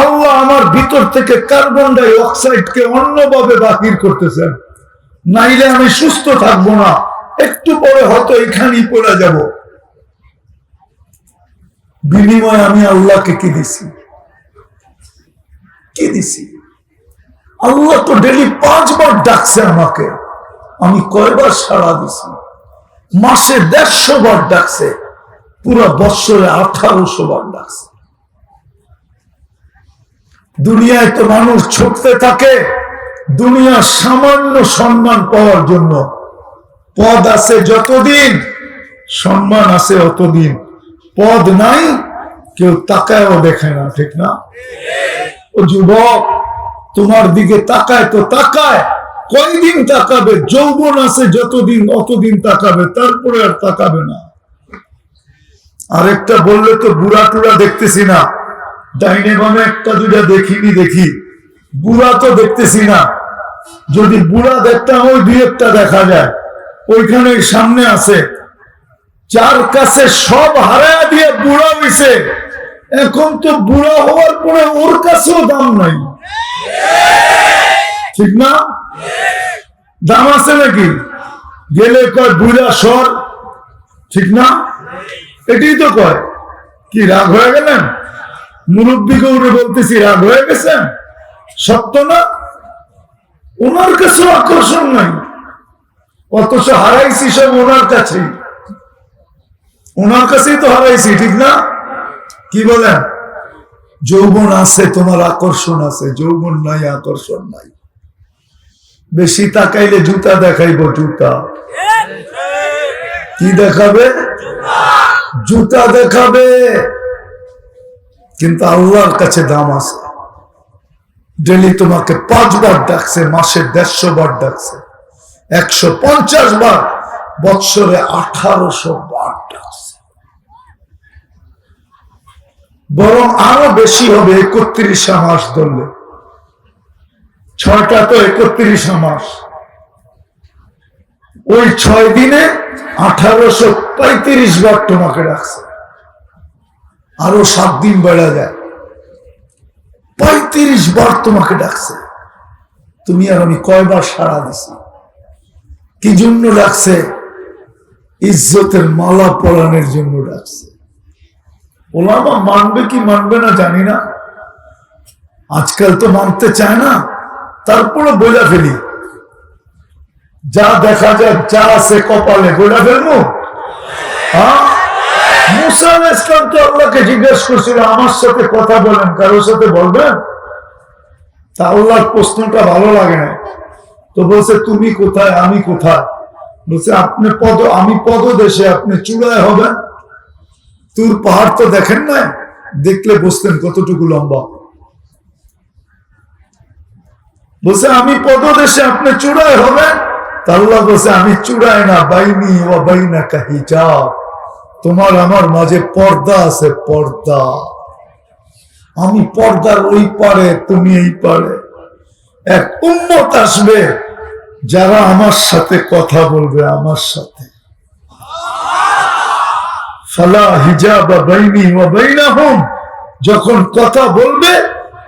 আল্লাহ আমার ভিতর থেকে কার্বন ডাই অক্সাইডকে অন্যভাবে বাহির করতেছেন। নাইলে আমি সুস্থ থাকবো না, একটু পরে হয়তো এখানেই পড়ে যাব। বিনিময়ে আমি আল্লাহকে কি দিছি? কি দিছি? আল্লাহ তো ডেলি 5 বার ডাকছে আমাকে, আমি কয়বার সাড়া দিছি? মাসে 150 বার ডাকছে, পুরো বৎসরে 1800 বার ডাকছে। দুনিয়ায় তো মানুষ ছুটতে থাকে দুনিয়ার সামান্য সম্মান পাওয়ার জন্য। পদ আছে যতদিন, সম্মান আছে অতদিন। পদ নাই, কেউ তাকায়ও দেখে না, ঠিক না? ও যুবক, তোমার দিকে তাকায় তো তাকায়, কয়দিন তাকাবে? যৌবন আছে যতদিন অতদিন তাকাবে, তারপরে আর তাকাবে না। আরেকটা বললে তো বুড়া টুড়া দেখতেছি না, ডাইনে বামে একটা দুটা দেখিনি, দেখি বুড়া তো দেখতেছি না। যদি বুড়া দেখতাম ওই 2-1টা দেখা যায়, ওইখানে সামনে আছে। যার কাছে সব হারায় দিয়ে বুড়া হইছে, এখন তো বুড়া হওয়ার পরে ওর কাছেও দাম নাই, ঠিক না? দাম আছে নাকি? গেলে কয় বুড়া সর, ঠিক না? এটাই তো কয়। কি রাগ হয়ে গেলেন? মুরব্বীকে উঠে বলতেছি, রাগ হয়ে গেছেন? সত্য না? ওনার কাছেও আকর্ষণ নাই, অথচ হারাইছি সব ওনার কাছেই। ওনার কাছেই তো হারাইছি, ঠিক না? কি বলেন? যৌবন আছে, তোমার আকর্ষণ আছে, যৌবন নাই, আকর্ষণ নাই। বেশি তাকাইলে জুতা দেখাইব, জুতা। কি দেখাবে? জুতা দেখাবে। কিন্তু আল্লাহর কাছে দাম আছে। ডেলি তোমাকে 5 বার ডাকছে, মাসে 150 বার ডাকছে, 150 বার, বৎসরে 1800 বার ডাকছে। বরং আরো বেশি হবে 31 মাস ধরলে। 6টা তো 31 মাস, ওই 6 দিনে 1835 বার তোমাকে ডাকছে। আরো 7 দিন বেড়া যায়, 35 বার তোমাকে ডাকছে। তুমি আর আমি কয়বার সাড়া দিছি? কি জন্য ডাকছে? ইজ্জতের মালা পরানোর জন্য ডাকছে। ওলামা মানবে কি মানবে না জানি না, আজকাল তো মানতে চায় না, তারপরে বলে ফেলি। যা দেখা যায়, যা আছে কপালে, বলে ফেলবো। হ্যাঁ, মুসা আলাইহিস সালাম তো আল্লাহকে জিজ্ঞেস করছিল, আমার সাথে কথা বলেন, কারোর সাথে বলবেন? তা আল্লাহর প্রশ্নটা ভালো লাগে না, তো বলছে তুমি কোথায়, আমি কোথায়? বলছে আপনি আমি পদদেশে, আপনি চূড়ায় হবেন। তুর পাহাড় তো দেখেন না, দেখলে বুঝতেন কতটুকু লম্বা। বলছে আমি পদদেশে, আপনি চূড়ায় হবেন। তা আল্লাহ বলছে আমি চূড়ায় না, বাইনি ওয়া বাইনাকা হিজাব, তোমার আমার মাঝে পর্দা আছে, পর্দা। আমি পর্দার ওই পারে, তুমি এই পারে। এক উম্মত আসবে যারা আমার সাথে কথা বলবে, আমার সাথে। ফালা হিজাবা বাইনি ওয়া বাইনাহুম, যখন কথা বলবে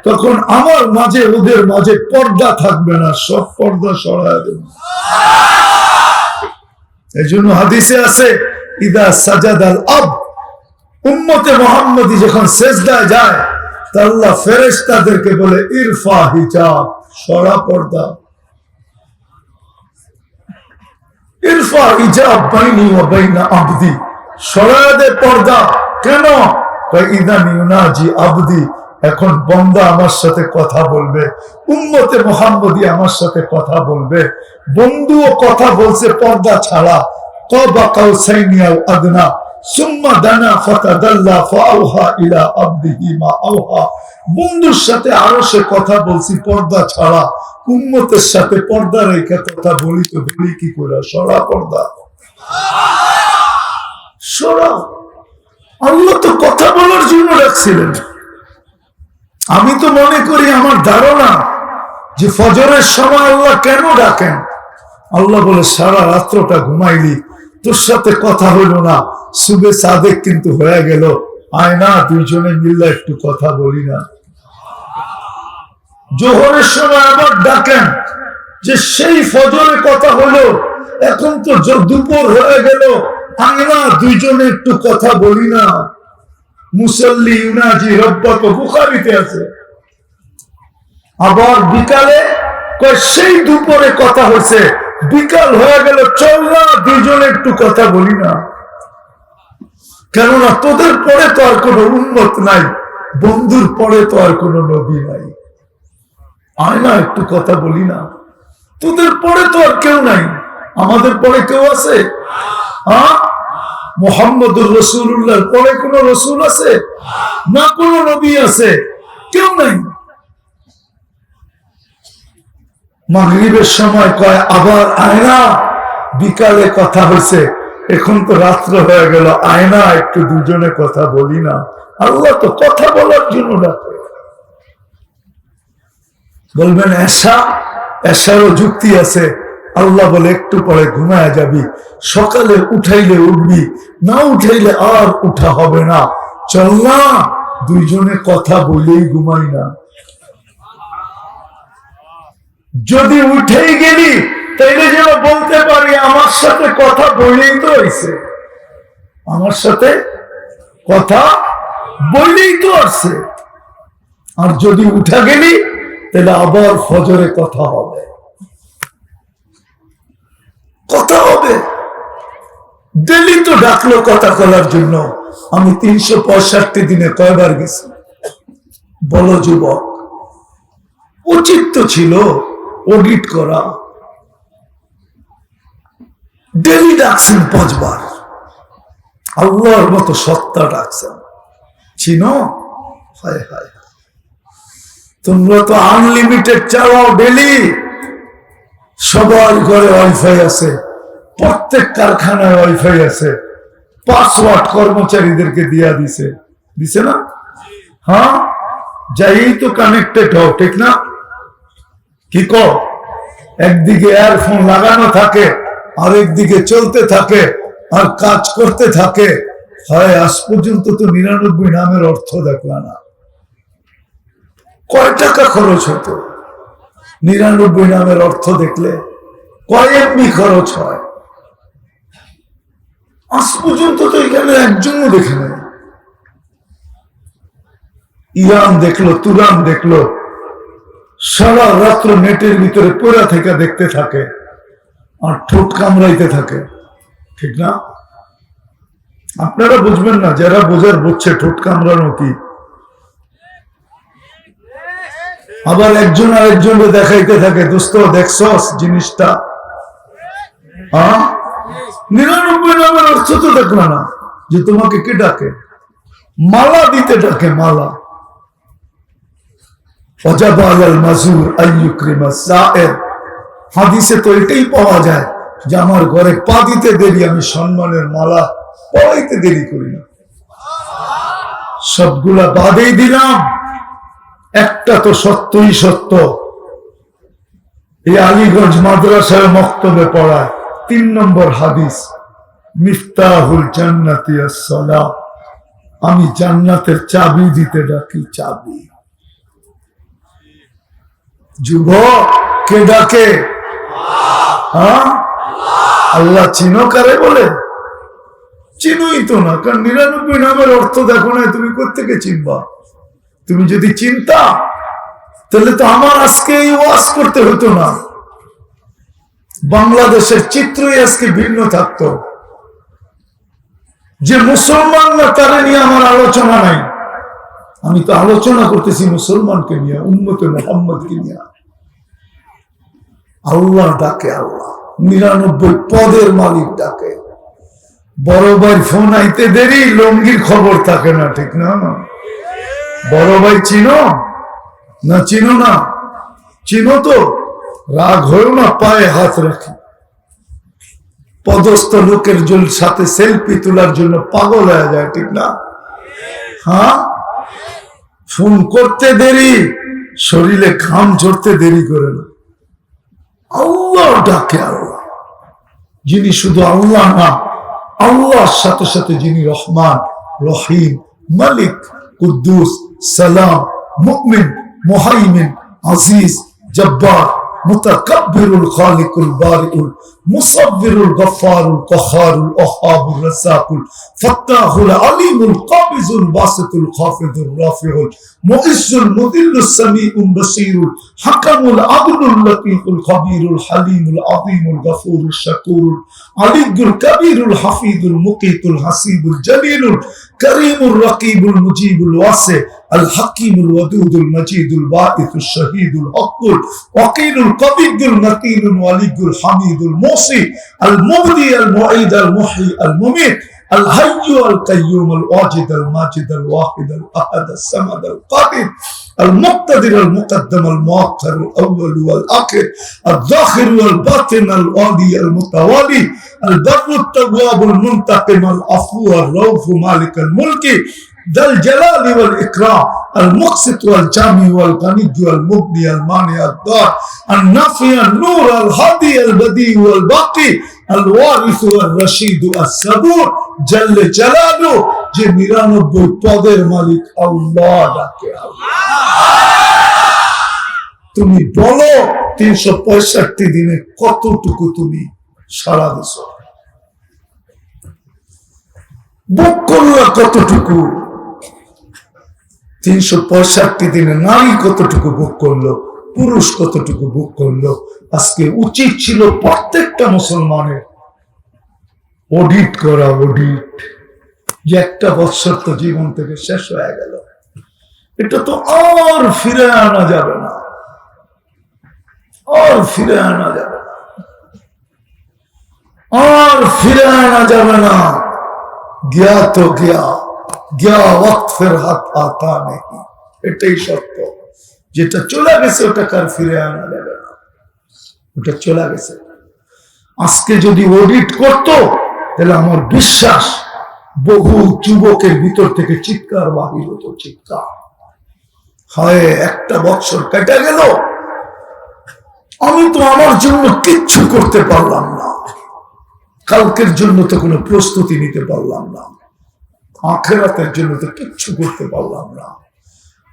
তখন আমার মাঝে ওদের মাঝে পর্দা থাকবে না, সব পর্দা সরায় দেবে। এই জন্য হাদিসে আছে, ইদা সাজাদাল আব, উম্মতে মুহাম্মদী যখন সেজদায় যায়, তা আল্লাহ ফেরেশতাদেরকে বলে ইরফা হিজাব, সরা পর্দা। ইরফা হিজাব বাইনি ওয়া বাইনা আবদি, সরায় দে পর্দা। কেন? ইদান ইউনাজি আবদি, এখন বন্দা আমার সাথে কথা বলবে, উম্মতে মুহাম্মদী আমার সাথে কথা বলবে। বন্ধুও কথা বলছে পর্দা ছাড়া। কাবা কাউসাইনি আও আদনা সুম্মা দানা ফাতাদাল্লা ফাআওহা ইলা আবদিহি মা আওহা। বন্ধুর সাথে আরো সে কথা বলছি পর্দা ছাড়া, উম্মতের সাথে পর্দা রেখে কথা বলি, তো বলি কি করে? সরা পর্দা, সরা। আল্লাহ তো কথা বলার জন্য রাখছিলেন। আমি তো মনে করি, আমার ধারণা যে ফজরের সময় আল্লাহ কেন ডাকেন? আল্লাহ বলে সারা রাত্রটা ঘুমাইলি, তোর সাথে কথা হইল না, সুবে সাদেক কিন্তু হয়ে গেল, আয় না দুইজনে মিললে একটু কথা বলি না। জোহরের সময় আবার ডাকেন, যে সেই ফজরে কথা হলো, এখন তো দুপুর হয়ে গেল, আয় না দুইজনে একটু কথা বলি না। মুসল্লি ইউনাজি রব্বাকে, বুখারীতে আছে। আবার বিকালে কয় সেই দুপুরে কথা হয়েছে, বিকাল হয়ে গেল, চল না দুইজনে একটু কথা বলি না। কেননা তোদের পরে তো আর কোনো উম্মত নাই, বন্ধুর পরে তো আর কোনো নবী নাই। আয় না একটু কথা বলি না, তোদের পরে তো আর কেউ নাই, আমাদের পরে কেউ আছে? হ্যাঁ, মুহাম্মদুর রাসূলুল্লাহর পরে কোন রসুল আছে? না কোন নবী আছে? কেউ নাই। মাগরিবের সময় কয় আবার আয়না, বিকালে কথা হয়েছে, এখন তো রাত্র হয়ে গেল, আয়না একটু দুজনে কথা বলি না। আল্লাহ তো কথা বলার জন্য ডাকে। বলবেন এশারও যুক্তি আছে। আল্লাহ বলে একটু পরে ঘুমায় যাবি, সকালে উঠাইলে উঠবি, না উঠাইলে আর উঠা হবে না, চল না দুইজনে কথা বলেই ঘুমাই না। যদি উঠেই গেলি তাইলে যেন বলতে পারি আমার সাথে কথা বলেই তো হয়েছে, আমার সাথে কথা বলেই তো আসছে। আর যদি উঠা গেলি তাহলে আবার ফজরে কথা হবে, কথা হবে। ডেলি তো ডাকলো কথা বলার জন্য। আমি 365 দিনে কয়বার গেছি বলো যুবক? উচিত তো ছিল অডিট করা। ডেলি ডাকছেন 5 বার, আল্লাহর মতো সত্তা ডাকছেন, চিনো? হায় হায়, তোমরা তো আনলিমিটেড চালাও ডেলি। সবার ঘরে ওয়াইফাই আছে, প্রত্যেক কারখানায় ওয়াইফাই আছে, পাসওয়ার্ড কর্মচারীদেরকে দিয়া দিছে না? হ্যাঁ, যাই তো কানেক্টেড হও, ঠিক না? কি কর, একদিকে এয়ারফোন লাগানো থাকে, আরেকদিকে চলতে থাকে আর কাজ করতে থাকে। হয় আজ পর্যন্ত তো 99 নামের অর্থ দেখলা না। কয় টাকা খরচ হতো 99 নামের অর্থ দেখলে? কয় এমবি খরচ হয়? আজ পর্যন্ত তো এখানে একজনও দেখে নেই। ইরান দেখলো, তুরান দেখলো, সারা রাত্র নেটের ভিতরে পড়া থেকে দেখতে থাকে আর ঠোঁট কামড়াইতে থাকে, ঠিক না? আপনারা বুঝবেন না, যারা বোঝার বুঝছে ঠোঁট কামড়ানো কি। আবার একজন আরেকজনকে দেখাইতে থাকে, দোস্ত দেখছস জিনিসটা? 99 নামের অর্থ তো দেখলো না যে তোমাকে কে ডাকে, মালা দিতে ডাকে, মালা। হাদিসে তো এটাই পাওয়া যায় যে আমার ঘরে পা দিতে দেরি, আমি সম্মানের মালা পড়াইতে দেরি করি না। সবগুলা বাদেই দিলাম, একটা তো সত্যই সত্য। এই আলীগঞ্জ মাদ্রাসায় মক্তবে পড়ায় 3 নম্বর হাদিস, মিফতাহুল জান্নাতি আস-সালাহ, আমি জান্নাতের চাবি দিতে ডাকি, চাবি। যুবক, কে ডাকে? আল্লাহ। চিনো কারে বলে? চিনোই তো না, কারণ 99 নামের অর্থ দেখো না, তুমি কোত্থেকে চিনবা? তুমি যদি চিন্তা তাহলে তো আমার আজকে এই ওয়াজ করতে হতো না, বাংলাদেশের চিত্রই আজকে ভিন্ন থাকতো। যে মুসলমান না তারা নিয়ে আমার আলোচনা নাই, আমি তো আলোচনা করতেছি মুসলমানকে নিয়ে, উম্মতে মুহাম্মদকে নিয়ে। আল্লাহ ডাকে, আল্লাহ 99 পদের মালিক ডাকে। বড় ভাই ফোন আইতে দেরি, লঙ্গির খবর থাকে না, ঠিক না? বড় ভাই চিনো না? চিনো না? চিনো তো, রাগ হয়েও না, পায়ে হাত রাখি। পদস্থ লোকের সাথে সেলফি তোলার জন্য পাগল হয়ে যায়, ঠিক না? হ্যাঁ, ফোন করতে দেরি, শরীরে ঘাম ঝরতে দেরি করে না। আল্লাহ ডাকে, আল্লাহ। যিনি শুধু আল্লাহ না, আল্লাহর সাথে সাথে যিনি রহমান, রহিম, মালিক, কুদ্দুস, সালাম, মুমিন, মুহাইমিন, আজিজ, জব্বার, মুতাকাব্বিরুল খালিকুল বারিউল মুসাব্বিরুল গফফারুল কাহ্হারুল ওয়াহ্হাবুর রাজ্জাকুল ফাত্তাহুল আলিমুল কাবিজুল বাসিতুল খাফিদুর রাফিউল মুইজ্জুল মুদিল্লুস সামিউল বাসীরুল হাকামুল আদলুল লতীফুল খবীরুল হালিমুল আযীমুল গফুরুল শাকুরুল আলিয়ুল কবীরুল হাফিজুল মুকীতুল হাসিবুল জলিলুল করিমুর রকিবুল মুজিবুল ওয়াসি আল হাকিমুল ওয়াদুদুল মজিদুল বাঈসুল শহীদুল হকুল ওয়াকিলুল কবিয়ুল মতিনুল ওয়ালিয়ুল হামিদুল মুসি আল মুবদি আল মুঈদ আল মুহয়ি আল মুমীত الحي القيوم الواجد الماجد الواحد الأحد الصمد القادر المقتدر المقدم المؤخر الأول والآخر الظاهر والباطن الوالي المتوالي البر التواب المنتقم العفو الرؤوف مالك الملك ذا الجلال والإكرام المقسط والجامع والغني والمغني المانع الضار النافع النور الهادي البديع والباقي الوارث والرشيد الصبور جل جلاله যে 99 পদের মালিক আল্লাহ ডাকে তুমি বলো 365 দিনে কতটুকু তুমি সারা দিছো বুক করলা কতটুকু 365 দিনে নারী কতটুকু বুক করলো পুরুষ কতটুকু বুক করলো আজকে উচিত ছিল প্রত্যেকটা মুসলমানের অডিট করা অডিট যে একটা বছর তো জীবন থেকে শেষ হয়ে গেল এটা তো আর ফিরে আনা যাবে না আর ফিরে আনা যাবে না আর ফিরে আনা যাবে না গিয়া তো গিয়া গিয়া ওয়াক্ত ফির হাত আতা নেই এটাই সত্য যেটা চলে গেছে ওটা কার ফিরে আনা যাবে না ওটা চলে গেছে আজকে যদি অডিট করতো তাহলে আমার বিশ্বাস বহু যুবকের ভিতর থেকে চিৎকার বাহির হতো চিৎকার হয় একটা বছর কেটে গেল আমি তো আমার জন্য কিচ্ছু করতে পারলাম না কালকের জন্য তো কোনো প্রস্তুতি নিতে পারলাম না আখিরাতের জন্য তো কিচ্ছু করতে পারলাম না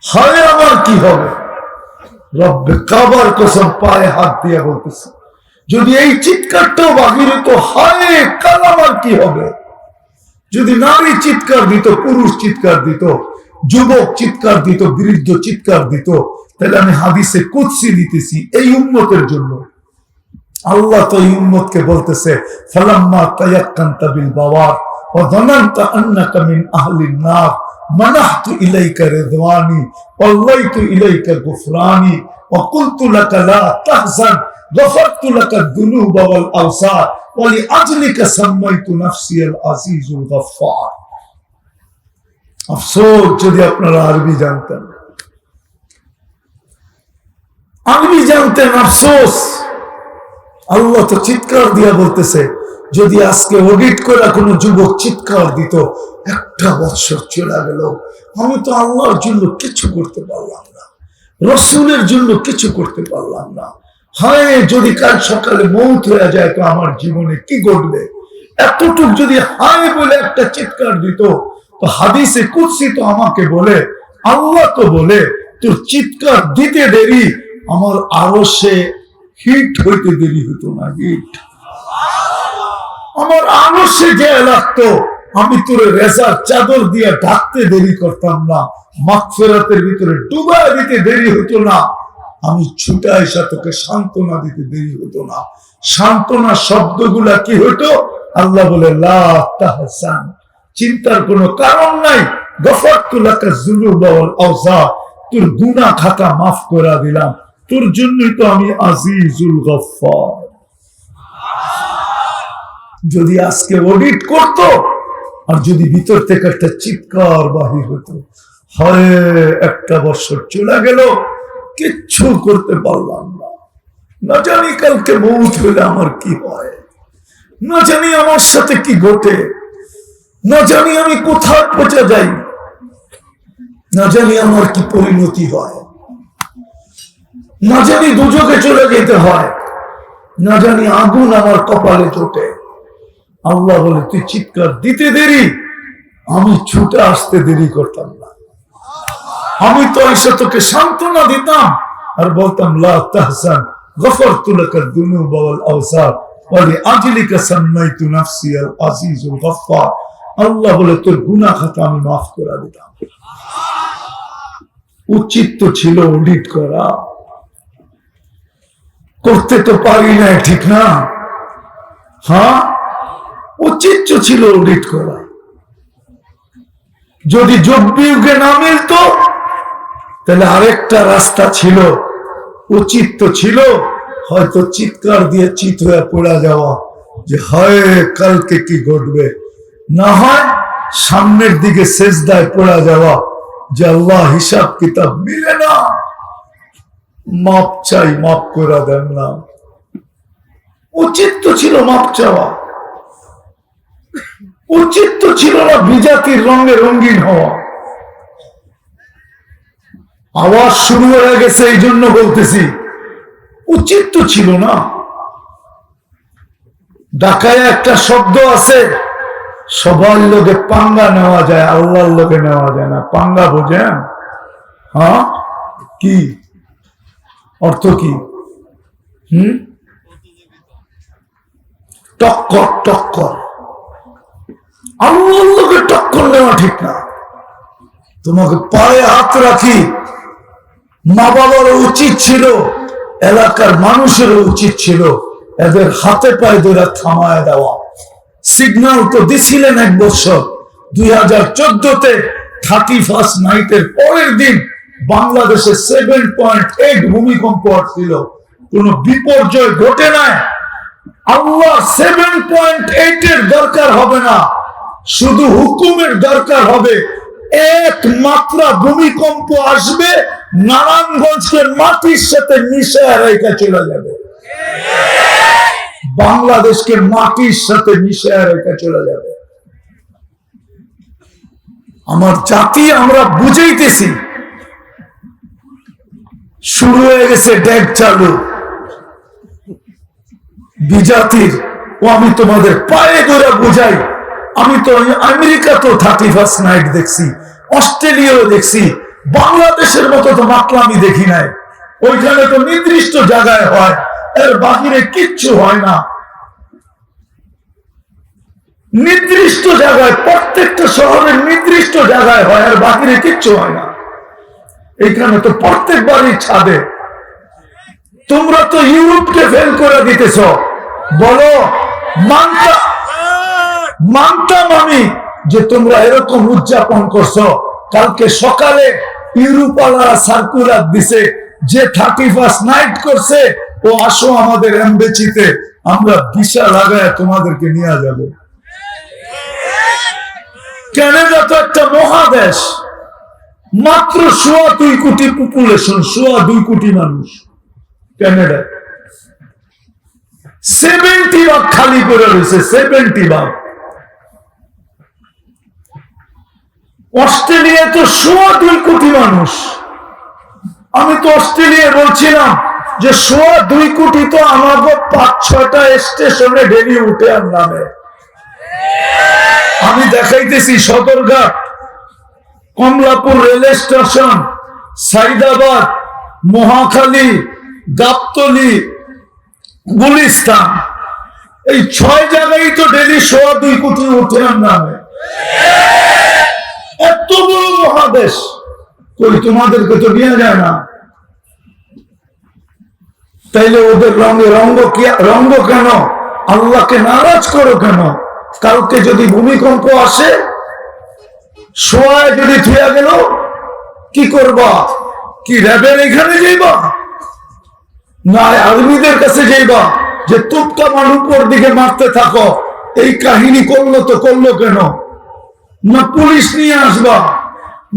হয় আমার কি হবে রব্বে কাবার কসম পায়ে হাত দিয়ে বলতেছে যদি এই চিৎকারটাও বাহির হতো হায় কাল আমার কি হবে যদি নারী চিৎকার দিত পুরুষ চিৎকার দিত যুবক চিৎকার দিত বৃদ্ধ চিৎকার দিত তাহলে আমি হাদিসে কুদসি দিতেছি এই উম্মতের জন্য আল্লাহ তো এই উম্মতকে বলতেছে ফালাম্মা তায়াক্কানতা বিল বাওয়ার ওয়া যানানতা আন্নাকা মিন আহলিন নার মানাহতু ইলাইকা রিদওয়ানি ওয়াল্লাইতু ইলাইকা গুফরানি ওয়া কুলতু লাকা লা তাহজান غفرت لك الذنوب والأوسار ولأجلك سميت نفسي العزيز الغفار আফসোস যদি আপনারা আরবি জানতেন আফসোস আল্লাহ তো চিৎকার দিয়া বলতেছে যদি আজকে অডিট করা কোন যুবক চিৎকার দিত একটা বছর চলে গেল আমি তো আল্লাহর জন্য কিছু করতে পারলাম না রাসূলের জন্য কিছু করতে পারলাম না হায় যদি কাল সকালে মৌত হয়ে যায় তো আমার জীবনে কি ঘটবে এতটুক যদি হায় বলে একটা চিৎকার দিত তো হাদিসে কুদসি তো আমাকে বলে আল্লাহ তো বলে তোর চিৎকার দিতে দেরি আমার আরশে হিট হইতে দেরি হতো না হিট আমার আরশে যে লাগতো আমি তোর রেজার চাদর দিয়ে ঢাকতে দেরি করতাম না মাগফিরাতের ভিতরে ডুবা দিতে দেরি হতো না আমি ছুটে এসে তোকে সান্ত্বনা দিতে দেরি হতো না সান্ত্বনা শব্দগুলা কি হতো আল্লাহ বলে লা তাহজান চিন্তার কোনো কারণ নাই গফরতু লাকা যুনুবা ওয়াল আওজার তোর গুনাহ খাতা মাফ করে দিলাম তোর জন্যই তো আমি আজিজুল গফফার যদি আজকে অডিট করত আর যদি ভিতর থেকে একটা চিৎকার বাহির হতো হয় একটা বছর চলে গেল কিচ্ছু করতে পারলাম না না জানি কালকে মৌত হলে আমার কি হয় না জানি আমার সাথে কি ঘটে না জানি আমি কোথায় পৌঁছে যাই না জানি আমার কি পরিণতি হয় না জানি দুজকে চলে যেতে হয় না জানি আগুন আমার কপালে চোটে আল্লাহ বলে তুই চিৎকার দিতে দেরি আমি ছুটে আসতে দেরি করতাম না আমি তো এসে তোকে সান্ত্বনা দিতাম আর বলতাম লা তাহজান غفرت لك الذنوب والأوسار ولأجلك سميت نفسي العزيز الغفار আল্লাহ বলে তোর গুনাহ খাতা আমি মাফ করে দিতাম। উচিত তো ছিল অডিট করা, করতে তো পারি না, ঠিক না? হ্যাঁ, উচিত ছিল অডিট করা। যদি যোগ বিয়োগে না মিলতো তাহলে আরেকটা রাস্তা ছিল, উচিত তো ছিল হয়তো চিৎকার দিয়ে চিত হয়ে পড়া যাওয়া যে হয় কালকে কি ঘটবে, না হয় সামনের দিকে সেজদায় পড়া যাওয়া যে আল্লাহ হিসাব কিতাব মিলে না, মাপ চাই, মাপ করে দেন না। উচিত তো ছিল মাপ চাওয়া, উচিত তো ছিল না বিজাতির রঙে রঙিন হওয়া। আওয়াজ শুরু হয়ে গেছে এই জন্য বলতেছি, উচিত তো ছিল না। ঢাকায় একটা শব্দ আছে, সবার লোকে পাঙ্গা নেওয়া যায়, আল্লাহর লোকে নেওয়া যায় না। পাঙ্গা বোঝেন? হ্যাঁ, কি অর্থ? কি? টক্কর, টক্কর। আল্লাহর লোকে টক্কর নেওয়া ঠিক না। তোমাকে পায়ে হাত রাখি, মা বাবারও উচিত ছিল, এলাকার মানুষেরও উচিত ছিল এদের হাতে পায়ে ধরে থামায় দেওয়া। সিগন্যাল তো দিছিলেন এক বছর, 2014-তে 31st নাইটের পরের দিন বাংলাদেশে 7.8 ভূমিকম্প ছিল, কোন বিপর্যয় ঘটে নাই। আল্লাহ 7.8-এর দরকার হবে না, শুধু হুকুমের দরকার হবে। এক মাত্রা ভূমিকম্প আসবে, নারায়ণগঞ্জকে মাটির সাথে মিশে রেখে চলে যাবে, বাংলাদেশকে মাটির সাথে মিশে রেখে চলে যাবে। আমার জাতি আমরা বুঝাইতেছি, শুরু হয়ে গেছে ড্যাগ চালু বিজাতির। ও আমি তোমাদের পায়ে ধরে বুঝাই, আমি তো আমেরিকা তো 31st নাইট দেখছি, অস্ট্রেলিয়াও দেখছি, বাংলাদেশের মতো তো মাতলামি দেখি নাই। ওইখানে তো নির্দিষ্ট জায়গায় হয়, এর বাহিরে কিচ্ছু হয় না। নির্দিষ্ট জায়গায়, প্রত্যেকটা শহরের নির্দিষ্ট জায়গায় হয়, আর বাহিরে কিচ্ছু হয় না। এখানে তো প্রত্যেক বাড়ির ছাদে। তোমরা তো ইউরোপকে ফেল করে দিতেছ। বলো, মানতাম আমি যে তোমরা এরকম উদযাপন করছো। কালকে সকালে ইউরোপালারা সার্কুলার দিছে যে 31st নাইট করছে, ও আসো আমাদের এমবেসিতে, আমরা ভিসা লাগায় তোমাদেরকে নিয়ে যাব। কানাডা তো একটা মহাদেশ, মাত্র 2.25 কোটি পপুলেশন, 2.25 কোটি মানুষ। কানাডা 70 ভাগ খালি করে রয়েছে, 70 ভাগ। অস্ট্রেলিয়া তো 2.25 কোটি মানুষ। আমি তো অস্ট্রেলিয়া বলছিলাম যে 2.25 কোটি তো আমাকে 5-6টা স্টেশনে ডেলি উঠে আর নামে। আমি দেখাইতেছি সদরঘাট, কমলাপুর রেল স্টেশন, সাইদাবাদ, মহাখালী, গাবতলী, গুলিস্তান, এই 6 জায়গায় তো ডেলি 2.25 কোটি উঠে আর নামে। এত বড় মহাদেশ, কই তোমাদেরকে তো নিয়ে যায় না। তাইলে ওদের রঙ্গ কেন? আল্লাহকে নারাজ করো কেন? কালকে যদি ভূমিকম্প আসে, সোয়ায় যদি থুয়া গেল, কি করবা? কি র্যাবের এখানে যাইবা, না আর্মিদের কাছে যাইবা যে তুপকা মান উপর দিকে মারতে থাকো? এই কাহিনী করলো তো করলো কেন? না পুলিশ নিয়ে আসবা,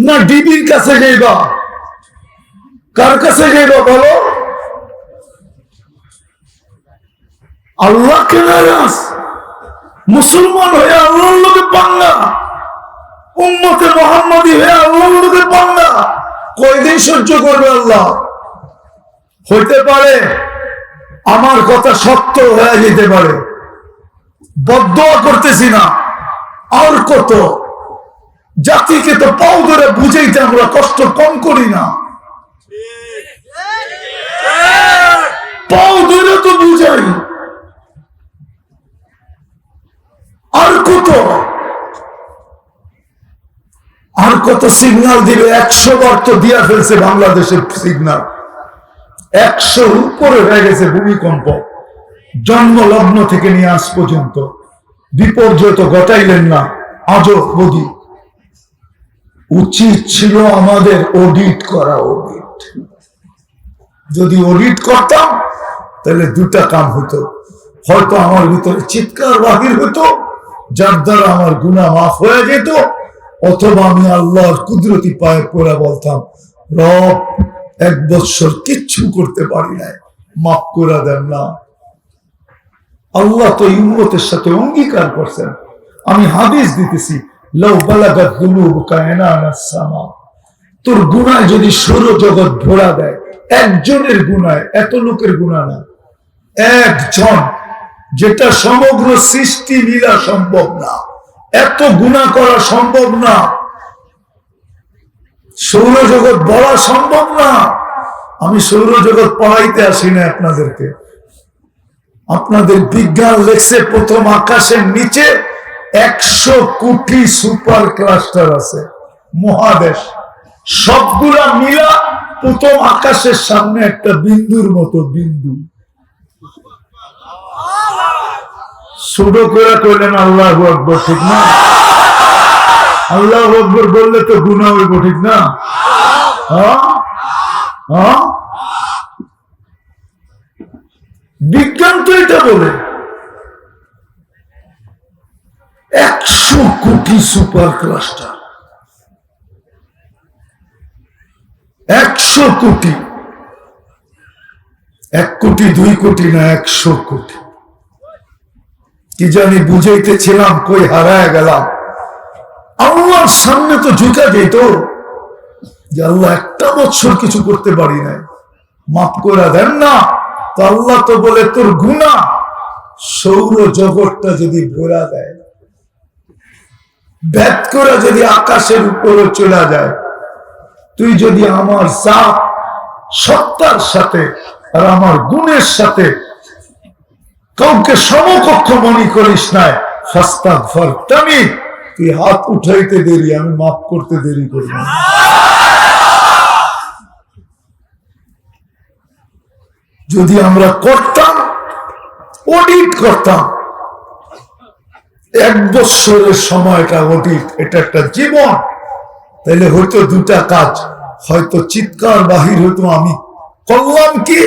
না ডিবির কাছে যাইবা? কার কাছে যাইবা বলো? আল্লাহকে নারাজ, মুসলমান হয়ে আল্লাহর লোকে পাঙ্গা, উম্মতে মুহাম্মাদি হয়ে আল্লাহর লোকে পাঙ্গা। কয়দিন সহ্য করবে আল্লাহ? হইতে পারে আমার কথা সত্য হয়ে যেতে পারে, বদদোয়া করতেছি না। আর কত জাতিকে তো পাও ধরে বুঝাইতে আমরা কষ্ট কম করি না। পাও ধরে তো বুঝাই, আর কত সিগন্যাল দিবে? 100 বার তো দিয়া ফেলছে বাংলাদেশের সিগন্যাল, 100 উপরে হয়ে গেছে ভূমিকম্প। জন্ম লগ্ন থেকে নিয়ে আজ পর্যন্ত বিপর্যয় তো ঘটাইলেন না আজও বদি। উচিত ছিল আমাদের অডিট করা। অডিট যদি অডিট করতাম তাহলে দুটা কাম হতো, হয়তো আমার ভিতরে চিৎকার বাহির হতো যার দ্বারা আমার গুনাহ মাফ হয়ে যেত, অথবা আমি আল্লাহর কুদরতি পায়ে পড়ে বলতাম, রব 1 বছর কিচ্ছু করতে পারি নাই, মাফ করে দেন না। আল্লাহ তো উম্মতের সাথে অঙ্গীকার করছেন। আমি হাদিস দিতেছি, লাউ বালাগাত যুনুবুকা আনানাস সামা, তোর গুনায় যদি সৌরজগৎ ভরা দেয়, একজনের গুনায়, এত লোকের গুনাহ না, একজন, যেটা সমগ্র সৃষ্টি মিলা সম্ভব না, এত গুনাহ করা সম্ভব না, সৌরজগৎ বলা সম্ভব না। আমি সৌরজগৎ পড়াইতে আসি না আপনাদেরকে। আপনাদের বিজ্ঞান লেখছে প্রথম আকাশের নিচে 100 কোটি সুপার ক্লাস্টার আছে, মহাদেশ, সবগুলা মিলা প্রথম আকাশের সামনে একটা বিন্দুর মতো বিন্দু। ছোট করে কইলেন আল্লাহু আকবার, ঠিক না? আল্লাহু আকবার বললে তো গুনাহ হইব, ঠিক না? বিজ্ঞান তো এটা বলে 100 কোটি সুপার ক্লাস্টার, 100 কোটি, 1 কোটি 2 কোটি না, 100 কোটি। কি জানি বুঝাইতেছিলাম, কই হারায় গেলাম। আল্লাহর সামনে তো ঝুঁকা যেত যে আল্লাহ 1 বছর কিছু করতে পারি নাই, মাফ করে দেন না। তো আল্লাহ তো বলে, তোর গুনাহ সৌর জগৎটা যদি ভরা দেয়, ব্যাত করে যদি আকাশের উপরে চলে যায়, তুই যদি আমার জাত সত্তার সাথে আর আমার গুণের সাথে কাউকে সমকক্ষ মনে করিস নাই, ফাস্তাগফিরতানি, তুই হাত উঠাইতে দেরি, আমি মাফ করতে দেরি করব না। যদি আমরা করতাম, অডিট করতাম, 1 বছরের সময়টা অডিট, এটা একটা জীবন, তাহলে হয়তো দুটা কাজ, হয়তো চিৎকার বাহির হতো আমি করলাম কি,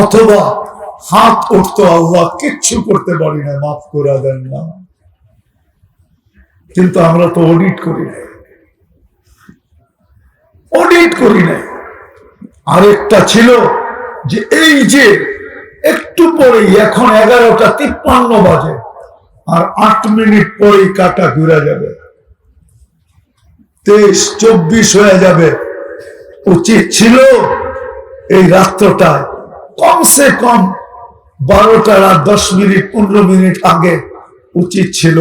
অথবা হাত উঠতো, আল্লাহ কিচ্ছু করতে পারি না, মাফ করে দেন না। কিন্তু আমরা তো অডিট করি না, অডিট করি না। আরেকটা ছিল যে এই যে একটু পরেই, এখন 11:53 বাজে, আর 8 মিনিট পরেই কাটা ঘুরে যাবে, 23:24 হয়ে যাবে। উচিত ছিল এই রাত্রটা কমসে কম 12টার 10 মিনিট 15 মিনিট আগে উচিত ছিল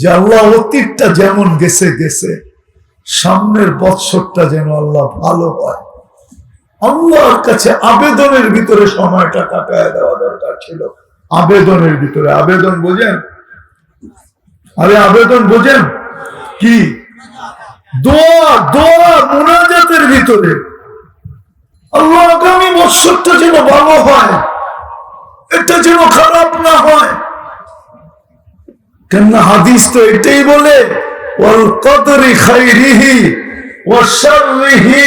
যে আল্লাহ অতীতটা যেমন গেছে গেছে, সামনের বৎসরটা যেন আল্লাহ ভালো হয়। আল্লাহর কাছে আবেদনের ভিতরে সময়টা কাটায় দেওয়া দরকার ছিল। আবেদনের ভিতরে, আবেদন বোঝেন? আরে আবেদন বোঝেন কি? দোয়া, দোয়া মুনাজাতের ভিতরে আল্লাহ আগামী বৎসরটা যেন ভালো হয়, এটা যেন খারাপ না হয়। কেননা হাদিস তো এটাই বলে, ওয়াল কদরি খাইরিহি ওয়া শাররিহি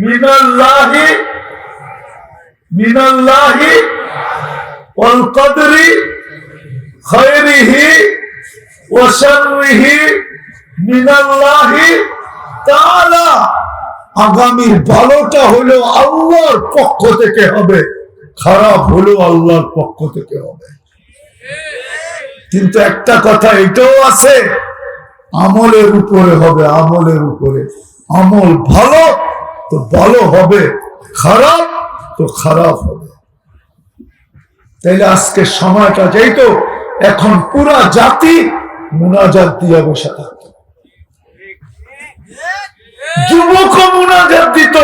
মিনাল্লাহি, মিনাল্লাহি, ওয়াল কদরি খাইরিহি ওয়া শাররিহি মিনাল্লাহি তাআলা। আগামীর ভালোটা হলো আল্লাহর পক্ষ থেকে হবে, খারাপ হলো আল্লাহর পক্ষ থেকে হবে। কিন্তু একটা কথা এটাও আছে, আমলের উপরে হবে, আমলের উপরে। আমল ভালো তো ভালো হবে, খারাপ তো খারাপ হবে। তাইলে আজকে সময়টা যাইতো, এখন পুরা জাতি মুনাজাত দিয়া বসে থাকতো, যুবক মুনাজাত দিত,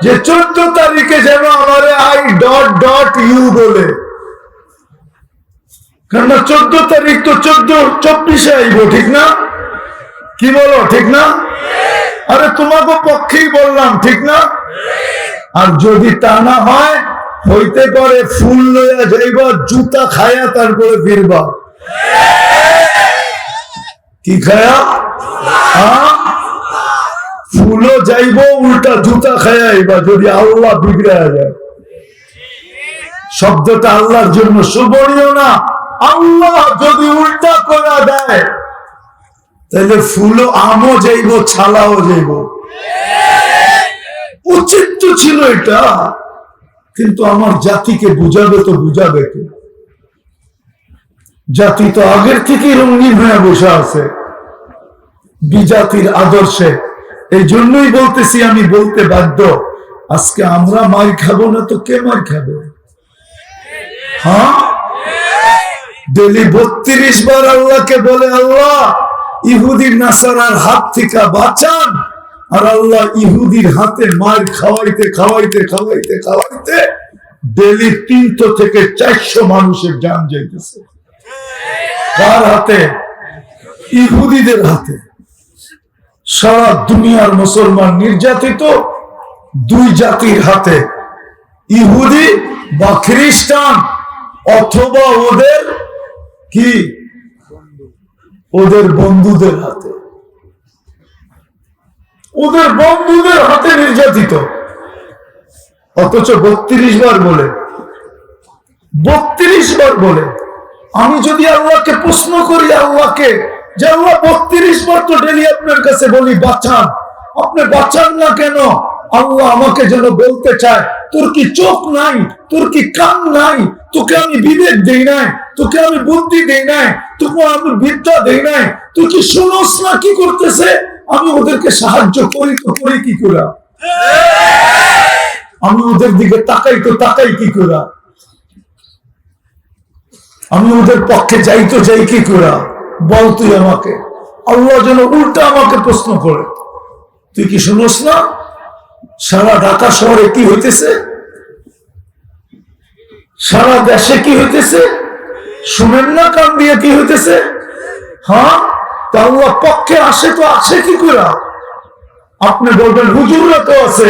যে 14 তারিখে যেন আমারে I.U বলে, কারণ 14 তারিখ তো 14-24 আইব, ঠিক না? কি বলো, ঠিক না? আরে তোমাকে পক্ষেই বললাম, ঠিক না? আর যদি তা না হয়, হইতে পারে ফুল লইয়া যাইবা, জুতা খায়া তারপরে ফিরবা। কি খায়া? ফুলও যাইব, উল্টা জুতা খায়া আইবা যদি আল্লাহ বিগড়ে যায়। শব্দটা আল্লাহর জন্য শোভনীয় না। আল্লাহ যদি উল্টা করে দেয় তাহলে ফুলও, আমও যাইব, ছালাও যাইব। উচিত তো ছিল এটা, কিন্তু আমার জাতিকে বুঝাবে তো বুঝাবে কে? জাতি তো আগের থেকেই রঙিন হয়ে বসে আছে বিজাতির আদর্শে। এই জন্যই বলতেছি, আমি বলতে বাধ্য, আজকে আমরা মার খাবো না তো কে মার খাবে? হ্যাঁ, ডেলি 32 বার আল্লাহকে বলে, আল্লাহ ইহুদির নাসারার হাত থেকে বাঁচান, আর আল্লাহ ইহুদির হাতে মার খাওয়াইতে খাওয়াইতে খাওয়াইতে খাওয়াইতে ডেলি 300 থেকে 400 মানুষের জান যাইতেছে। কার হাতে? ইহুদিদের হাতে। সারা দুনিয়ার মুসলমান নির্যাতিত 2 জাতির হাতে, ইহুদি বা খ্রিস্টান, অথবা ওদের কি, ওদের বন্ধুদের হাতে। ওদের বন্ধুদের হাতে নির্যাতিত, অথচ 32 বার বলে, 32 বার বলে। আমি যদি আল্লাহকে প্রশ্ন করি, আল্লাহকে, যে আল্লাহ 32 বার তো ডেলি আপনার কাছে বলি বাঁচান, আপনি বাঁচান না কেন? আল্লাহ আমাকে যেন বলতে চায়, তোর কি চোখ নাই, তোর কি কান নাই, তোকে আমি বিবেক দেই নাই, তোকে আমি বুদ্ধি দেই নাই, তোকে আমি বিদ্যা দেই নাই, তুই কি শুনোস না কি করতেছে? আমি ওদেরকে সাহায্য করি তো করি কি করে? আমি ওদের দিকে তাকাই তো তাকাই কি করে? আমি ওদের পক্ষে যাই তো যাই কি করে? বল তুই আমাকে। আল্লাহ যেন উল্টা আমাকে প্রশ্ন করে, তুই কি শুনোস না? সারা ঢাকা শহরে কি হইতেছে, সারা দেশে কি হইতেছে, শুনেন না কান দিয়ে কি হইতেছে? হ্যাঁ, তা আল্লাহ পক্ষে আসে তো আসে কি করে? আপনি বলবেন হুজুররা তো আছে,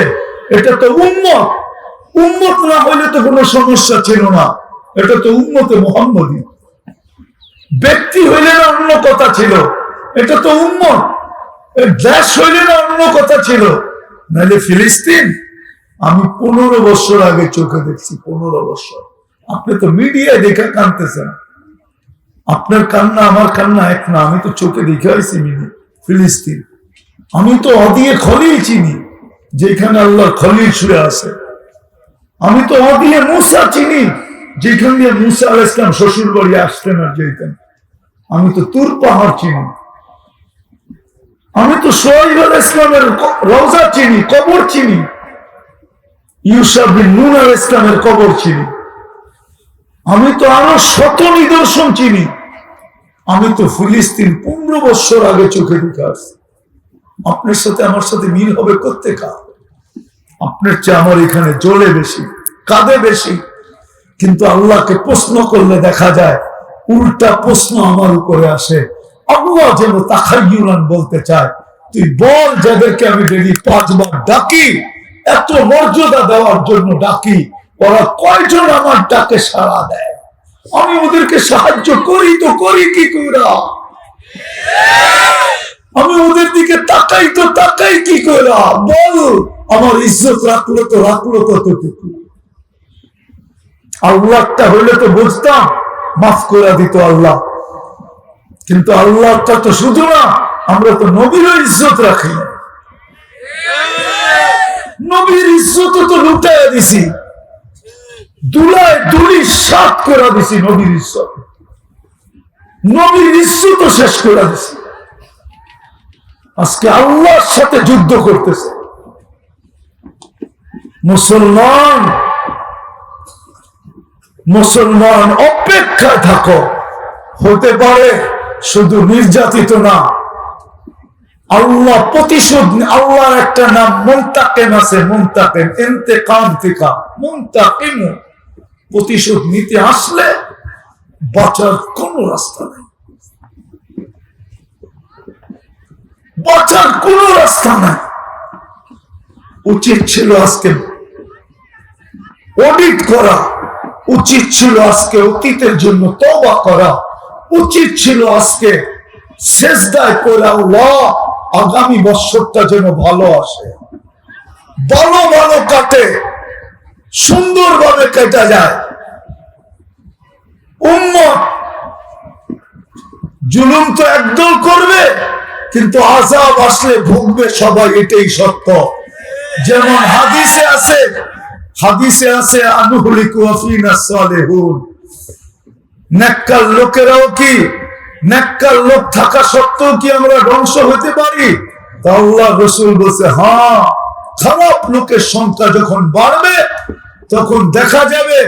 এটা তো উম্মত। উম্মত না হইলে তো কোনো সমস্যা ছিল না, এটা তো উম্মতে মুহাম্মদী। ব্যক্তি হইলে না অন্য কথা ছিল, এটা তো উম্মত। দেশ হইলে না অন্য কথা ছিল, নাহলে ফিলিস্তিন আমি 15 বছর আগে চোখে দেখছি, 15 বছর। আপনি তো মিডিয়ায় দেখে কাঁদতেছেন, আপনার কান্না আমার কান্না এক না। আমি তো চোখে দেখে আসছি ফিলিস্তিন। আমি তো অদিয়ে খলিল চিনি, যেখানে আল্লাহর খলিল শুয়ে আছে। আমি তো অদিয়ে মুসা চিনি, যেখান দিয়ে মুসা আলাইহিস সালাম শ্বশুর বাড়ি আসতেন আর যেতেন। আমি তো তুর পাহাড় চিনি। আমি তো সোহাইব আলাইহিস সালামের রওজা চিনি, কবর চিনি। ইউসা বিন নূন আলাইহিস সালামের কবর চিনি। আমি তো আরো শত নিদর্শন চিনি। আমি তো ফিলিস্তিন 15 বছর আগে চোখে দেখে আসছি। আপনার সাথে আমার সাথে মিল হবে কোত্থেকে? আপনার চেয়ে আমার এখানে জ্বলে বেশি, কাঁদে বেশি। কিন্তু আল্লাহকে প্রশ্ন করলে দেখা যায় উল্টা প্রশ্ন আমার উপরে আসে। আল্লাহ যেন তাখায়্যুলান বলতে চায়, তুই বল যাদেরকে আমি ডেলি 5 বার ডাকি, এত মর্যাদা দেওয়ার জন্য ডাকি, ওরা কয়জন আমার ডাকে সাড়া দেয়? আমি ওদেরকে সাহায্য করি তো করি কি করে? আমি ওদের দিকে তাকাই তো তাকাই কি করে? বল, আমার ইজ্জত রাখলো কতটুকু? আল্লাহটা হইলে তো বুঝতাম, মাফ করে দিত আল্লাহ। কিন্তু আল্লাহটা তো শুধু না, আমরা তো নবীর ইজ্জত রাখি। নবীর ইজ্জত তো লুটাইয়া দিছি, দুলায় দুলি সাত করে দিছি। নবীর ইজ্জত, নবীর ইজ্জত শেষ করে দিছি। আজকে আল্লাহর সাথে যুদ্ধ করতেছে মুসলমান। মুসলমান অপেক্ষায় থাকো, হতে পারে শুধু নির্যাতিত না, আল্লাহ প্রতিশোধ, আল্লাহর একটা নাম মুনতাকিম আছে, মুনতাকিম, ইন্তেকাম থেকে মুনতাকিম। প্রতিশোধ নিতে আসলে বাঁচার কোনো রাস্তা নেই, বাঁচার কোনো রাস্তা নাই। উচিত ছিল আজকে অডিট করা, উচিত ছিল আজকে অতীতের জন্য তওবা করা, উচিত ছিল আজকে সেজদায় করে আল্লাহ আগামী বছরটা যেন ভালো আসে, ভালো ভালো কাটে, সুন্দরভাবে কেটে যায়। উম্মত জুলুম তো একদল করবে, কিন্তু আযাব আসলে ভুগবে সবাই, এটাই সত্য। যেমন হাদিসে আছে, হাদিসে আছে আনুহলিকু ফিনা সালিহুন, নেককার লোকেরাও কি, নেককার লোক থাকা সত্ত্বেও কি আমরা ধ্বংস হতে পারি? তা আল্লাহ রাসূল বলেছে, হ্যাঁ, খারাপ লোকের সংখ্যা যখন বাড়বে তখন দেখা যাবে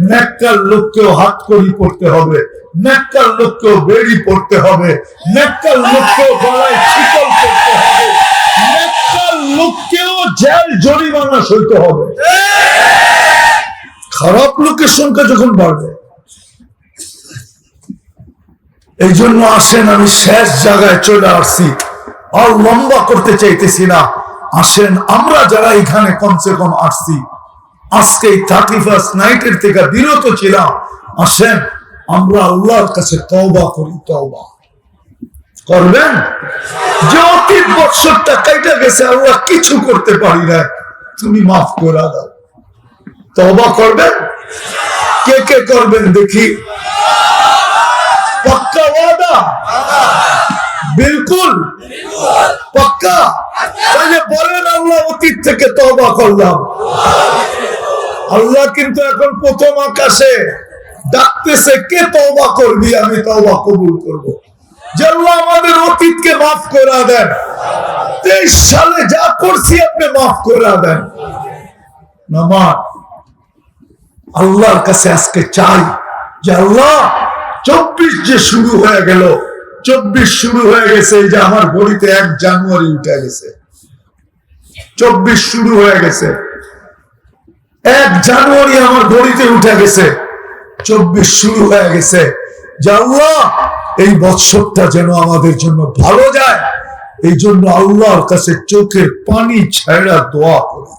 নেককার লোককেও হাতকড়ি পড়তে হবে, নেককার লোককেও বেড়ি পড়তে হবে, নেককার লোককেও গলায় শিকল পড়তে হবে, নেককার লোককেও জেল জরিমানা সইতে হবে। খারাপ লোকের সংখ্যা যখন বাড়বে। এই জন্য আসেন, আমি শেষ জায়গায় চলে আসছি, আর লম্বা করতে চাইতেছি না। আসেন আমরা যারা এখানে কমসে কম আসছি, আজকে 31st নাইটের থেকে বিরত ছিলাম, আসেন আমরা আল্লাহর কাছে তওবা করি। তওবা করবেন? যে অতীত বছরটা কেটে গেছে, আল্লাহ কিছু করতে পারি না, তুমি মাফ করে দাও। তওবা করবেন? কে কে করবেন দেখি? पक्का वादा? बिल्कुल पक्का? তাহলে বলেন আল্লাহ অতীত থেকে তওবা করলাম। আল্লাহ কিন্তু এখন প্রথম আকাশে ডাকতেছে, কে তওবা করবি? আমি তওবা কবুল করব। যে আল্লাহ আমাদের অতীতকে মাফ করে দেন, 23 সালে যা করছি আপনি মাফ করে দেন। নামাজ আল্লাহর কাছে আজকে চাই যে আল্লাহ 24 যে শুরু হয়ে গেল, 24 শুরু হয়ে গেছে, এই যে আমার ঘড়িতে 1 জানুয়ারি উঠে গেছে, 24 শুরু হয়ে গেছে, 1 জানুয়ারি আমার ঘড়িতে উঠে গেছে, 24 শুরু হয়ে গেছে। যে আল্লাহ এই বছরটা যেন আমাদের জন্য ভালো যায়, এই জন্য আল্লাহর কাছে চোখের পানি ছেড়া দোয়া করি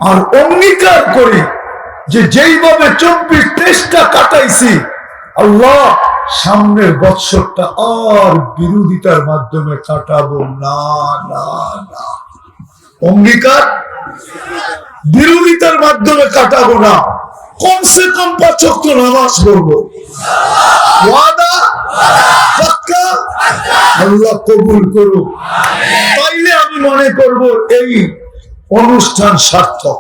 আর অঙ্গীকার করি যে যেইভাবে 24-23টা কাটাইছি, আল্লাহ সামনের বছরটা আর বিরোধিতার মাধ্যমে কাটাবো না, না, না। অঙ্গীকার, বিরোধিতার মাধ্যমে কাটাবো না, কমসে কম 5 ওয়াক্ত নামাজ পড়বো। ওয়াদা? পাক্কা? আল্লাহ কবুল করুক। তাইলে আমি মনে করব এই অনুষ্ঠান সার্থক।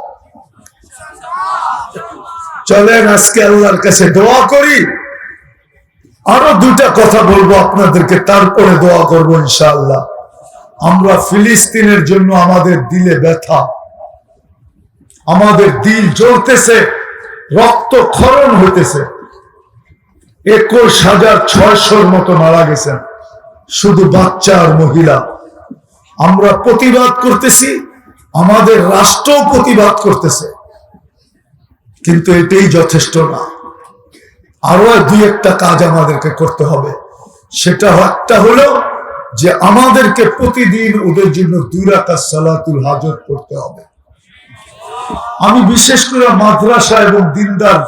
চলেন আজকে আল্লাহর কাছে দোয়া করি। আরো 2টা কথা বলবো আপনাদেরকে, তারপরে দোয়া করবো ইনশাআল্লাহ। আমরা ফিলিস্তিনের জন্য আমাদের দিলে ব্যথা, আমাদের দিল জ্বলতেছে, রক্ত ক্ষরণ হইতেছে। 21,600 মতো মারা গেছেন, শুধু বাচ্চা আর মহিলা। আমরা প্রতিবাদ করতেছি, আমাদের রাষ্ট্র প্রতিবাদ করতেছে, কিন্তু এটাই যথেষ্ট না। আরো 2-1টা কাজ আমাদেরকে করতে হবে। সেটা একটা হলো যে আমাদেরকে প্রতিদিন ওদের জন্য 2 রাকাত সালাতুল হাজত পড়তে হবে। আমি বিশেষ করে মাদ্রাসা এবং দিনদার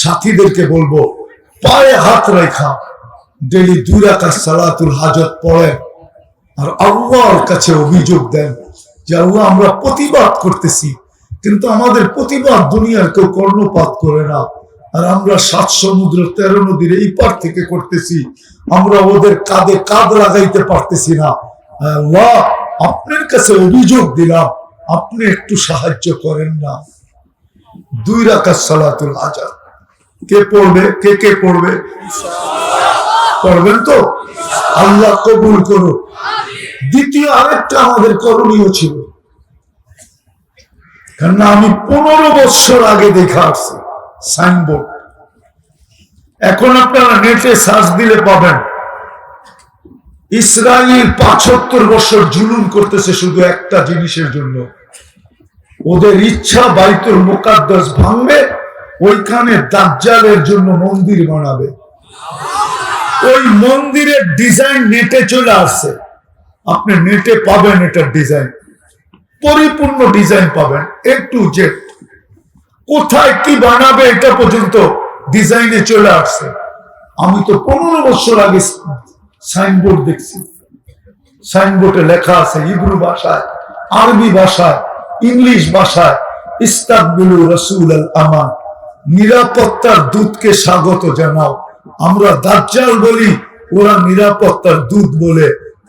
সাথীদেরকে বলবো, পায়ে হাত রেখা ডেলি 2 রাকাত সালাতুল হাজত পড়েন আর আল্লাহর কাছে অভিযোগ দেন যে আল্লাহ আমরা প্রতিবাদ করতেছি, কিন্তু আমাদের প্রতিবাদ দুনিয়ার কেউ কর্ণপাত করে না, আর আমরা 7 সমুদ্র 13 নদীর এই পার থেকে করতেছি, আমরা ওদের কাঁধে কাঁধ লাগাইতে পারতেছি না। আল্লাহ আপনার কাছে অভিযোগ দিলাম, আপনি একটু সাহায্য করেন না। 2 রাকাত সালাতুল হাজত কে পড়বে? কে কে পড়বে? পড়বেন তো? আল্লাহ কবুল করুন। দ্বিতীয় আরেকটা আমাদের করণীয় ছিল, কেননা আমি 15 বছর আগে দেখা আসছি সাইনবোর্ড, এখন আপনারা নেটে সার্চ দিলে পাবেন। ইসরায়েল ৭৫ বছর জুলুম করতেছে শুধু একটা জিনিসের জন্য, ওদের ইচ্ছা বাইতুল মুকাদ্দাস ভাঙবে, ওইখানে দাজ্জালের জন্য মন্দির বানাবে। ওই মন্দিরের ডিজাইন নেটে চলে আসছে, আপনি নেটে পাবেন এটার ডিজাইন, পরিপূর্ণ ডিজাইন পাবেন, A to Z। কোথায় কি বানাবে এটা পর্যন্ত ডিজাইনে চলে আসছে। আমি তো 15 বছর আগে সাইনবোর্ড দেখছি, সাইনবোর্ডে লেখা আছে ইব্রু ভাষায়, আরবি ভাষায়, ইংলিশ ভাষায়, ইস্তাকবিলু রাসূলাল আমান, নিরাপত্তার দূতকে স্বাগত জানাও। আমরা দাজ্জাল বলি, ওরা নিরাপত্তার দূত বলে।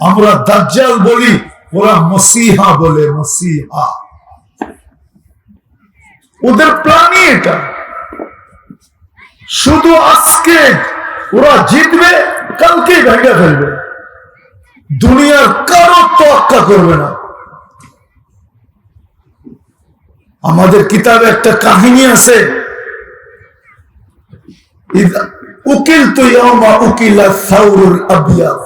আমরা দাজ্জাল বলি, ওরা মসিহা বলে, মসিহা। ওদের প্ল্যানই এটা। শুধু আজকে ওরা জিতবে, কালকেই ভেঙে ফেলবে, দুনিয়ার কারো তোয়াক্কা করবে না। আমাদের কিতাবে একটা কাহিনী আছে, উকিলতু ইয়াওমা উকিলা সাউরুল আবিয়াদ।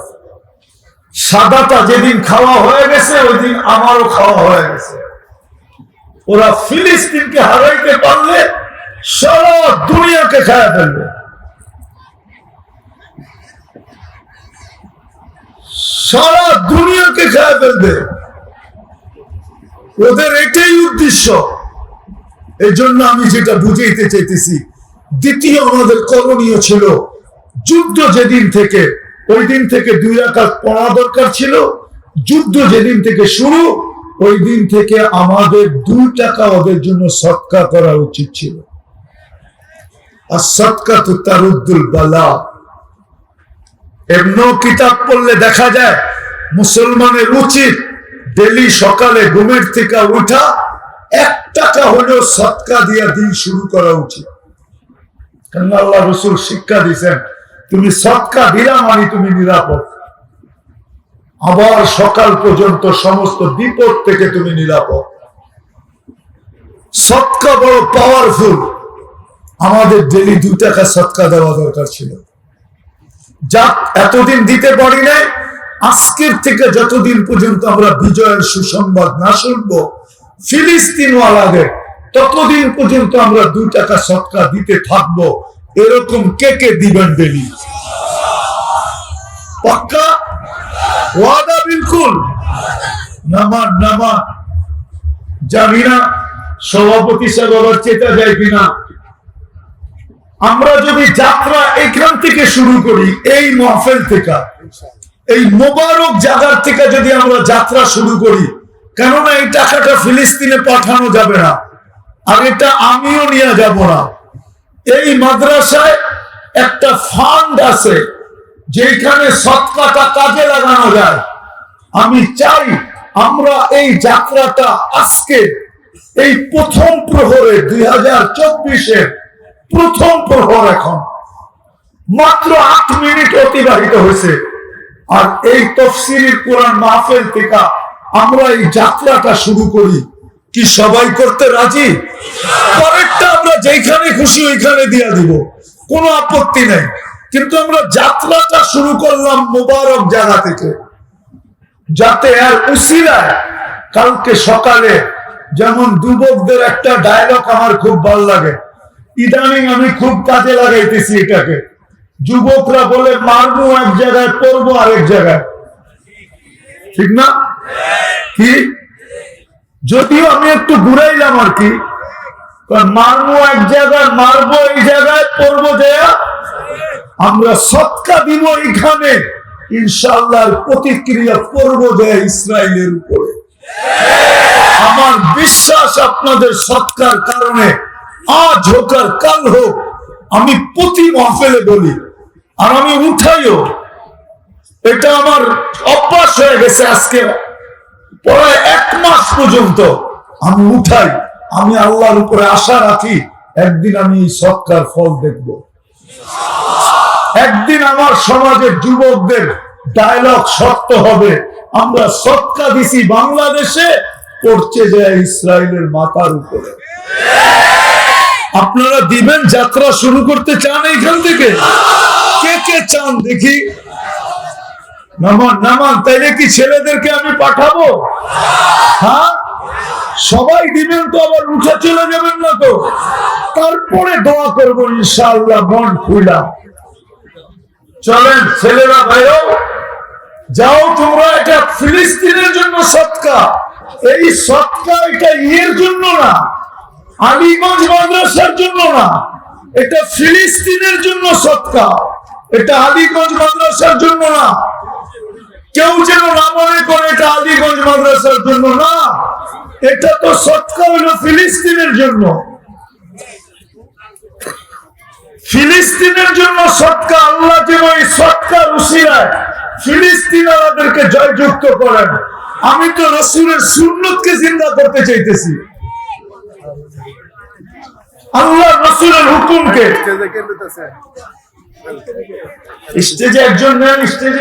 সাদাটা যেদিন খাওয়া হয়ে গেছে, ওই দিন আমারও খাওয়া হয়ে গেছে। ওরা ফিলিস্তিনকে হারাইতে পারলে সারা দুনিয়াকে খায়া ফেলবে। সারা দুনিয়াকে খায়া ফেলবে, ওদের এটাই উদ্দেশ্য। এই জন্য আমি যেটা বুঝাইতে চাইতেছি, দ্বিতীয় আমাদের করণীয় ছিল, যুদ্ধ যেদিন থেকে, ওই দিন থেকে 2 রাকাত পড়া দরকার ছিল। যুদ্ধ যেদিন থেকে শুরু, ওই দিন থেকে আমাদের 2 টাকা ওদের জন্য সদকা করা উচিত ছিল। আর সদকাতু তারুদ্দুল বালা। এমন কিতাব পড়লে দেখা যায় মুসলমানের উচিত ডেলি সকালে ঘুমের থেকে উঠা 1 টাকা হলেও সদকা দিয়া দিন শুরু করা উচিত। কারণ আল্লাহ রাসূল শিক্ষা দিয়েছেন, তুমি সদকা দিলা মানে তুমি নিরাপদ, আবার সকাল পর্যন্ত সমস্ত বিপদ থেকে তুমি নিরাপদ। সদকা বড় পাওয়ারফুল। আমাদের ডেলি 2 টাকা সদকা দেওয়া দরকার ছিল। যা এতদিন দিতে পারি নাই, আজকের থেকে যতদিন পর্যন্ত আমরা বিজয়ের সুসংবাদ না শুনবো ফিলিস্তিনওয়ালাদের, ততদিন পর্যন্ত আমরা 2 টাকা সদকা দিতে থাকবো। এরকম কে কে দিবেন ডেলি? পাক্কা ওয়াদা? বিলকুল। নামা জানি না সভাপতি সাহেব আবার চেতা যায় কিনা। আমরা যদি যাত্রা এখান থেকে শুরু করি, এই মাহফিল থেকে, এই মোবারক জায়গার থেকে যদি আমরা যাত্রা শুরু করি, কেননা এই টাকাটা ফিলিস্তিনে পাঠানো যাবে না, আর এটা আমিও নিয়ে যাব না। এই মাদ্রাসায় একটা ফান্ড আছে যেখানে সদকাটা কাজে লাগানো যায়। আমি চাই আমরা এই যাত্রাটা আজকে এই প্রথম প্রহরে 2024-এর প্রথম প্রহর, এখন মাত্র 8 মিনিট অতিবাহিত হয়েছে, আর এই তাফসীরের কোরআন মাহফিল থেকে আমরা এই যাত্রাটা শুরু করি। কি সবাই করতে রাজি? পরেরটা আমরা যেখানে খুশি ওইখানে দিয়ে দিব, কোনো আপত্তি নেই, কিন্তু আমরা যাত্রাটা শুরু করলাম মোবারক জায়গা থেকে, যাতে আর উসিলায় কালকে সকালে, যেমন যুবকদের একটা ডায়লগ আমার খুব ভালো লাগে, ইদানিং আমি খুব কাজে লাগাইতেছি এটাকে। যুবকরা বলে মারবো এক জায়গায়, পড়বো আরেক জায়গায়, ঠিক না? কি যদিও আমি একটু ঘুরাইলাম আর কি, মারবো এক জায়গায়, মারবো এই জায়গায়, পড়বো দেয়া। আমরা সদকা দিব এখানে, ইনশাআল্লাহ প্রতিক্রিয়া করবো দেয়া ইসরায়েলের উপরে। আমার বিশ্বাস আপনাদের সদকার কারণে আজ হোক আর কাল হোক, আমি প্রতি মাহফিলে বলি, আর আমি উঠাইও, এটা আমার অভ্যাস হয়ে গেছে। আজকে প্রায় 1 মাস পর্যন্ত আমি উঠাই। আমি আল্লাহর উপরে আশা রাখি একদিন আমি এই সদকার ফল দেখব। একদিন আমার সমাজের যুবকদের ডায়লগ সত্য হবে, আমরা সদকা দিছি বাংলাদেশে, পড়ছে যায় ইসরায়েলের মাথার উপরে। আপনারা দিবেন? যাত্রা শুরু করতে চান এইখান থেকে? কে কে চান দেখি? নামান নামান, তাইলে কি ছেলেদেরকে আমি পাঠাবো? হ্যাঁ, সবাই দিবেন তো, আবার উঠে চলে যাবেন না তো? তারপরে দোয়া করবো ইনশাআল্লাহ মন খুলা। চলেন ছেলেরা ভাইও, যাও তোমরা। এটা ফিলিস্তিনের জন্য সৎকা, এই সৎকা এটা ইয়ের জন্য না, আলীগঞ্জ মাদ্রাসার জন্য না, এটা ফিলিস্তিনের জন্য সৎকা, এটা আলীগঞ্জ মাদ্রাসার জন্য না। কেউ যেন না মনে করে এটা আলীগঞ্জ মাদ্রাসার জন্য না, এটা তো সৎকা হলো ফিলিস্তিনের জন্য। ফিলিস্তিনের জন্য সৎকা। আল্লাহ যেন এই সৎকার উসিলায় ফিলিস্তিনিদেরকে জয়যুক্ত করেন। আমি তো রাসূলের সুন্নতকে জিন্দা করতে চাইতেছি, আল্লাহ রাসূলের হুকুমকে। স্টেজে একজন নেন, স্টেজে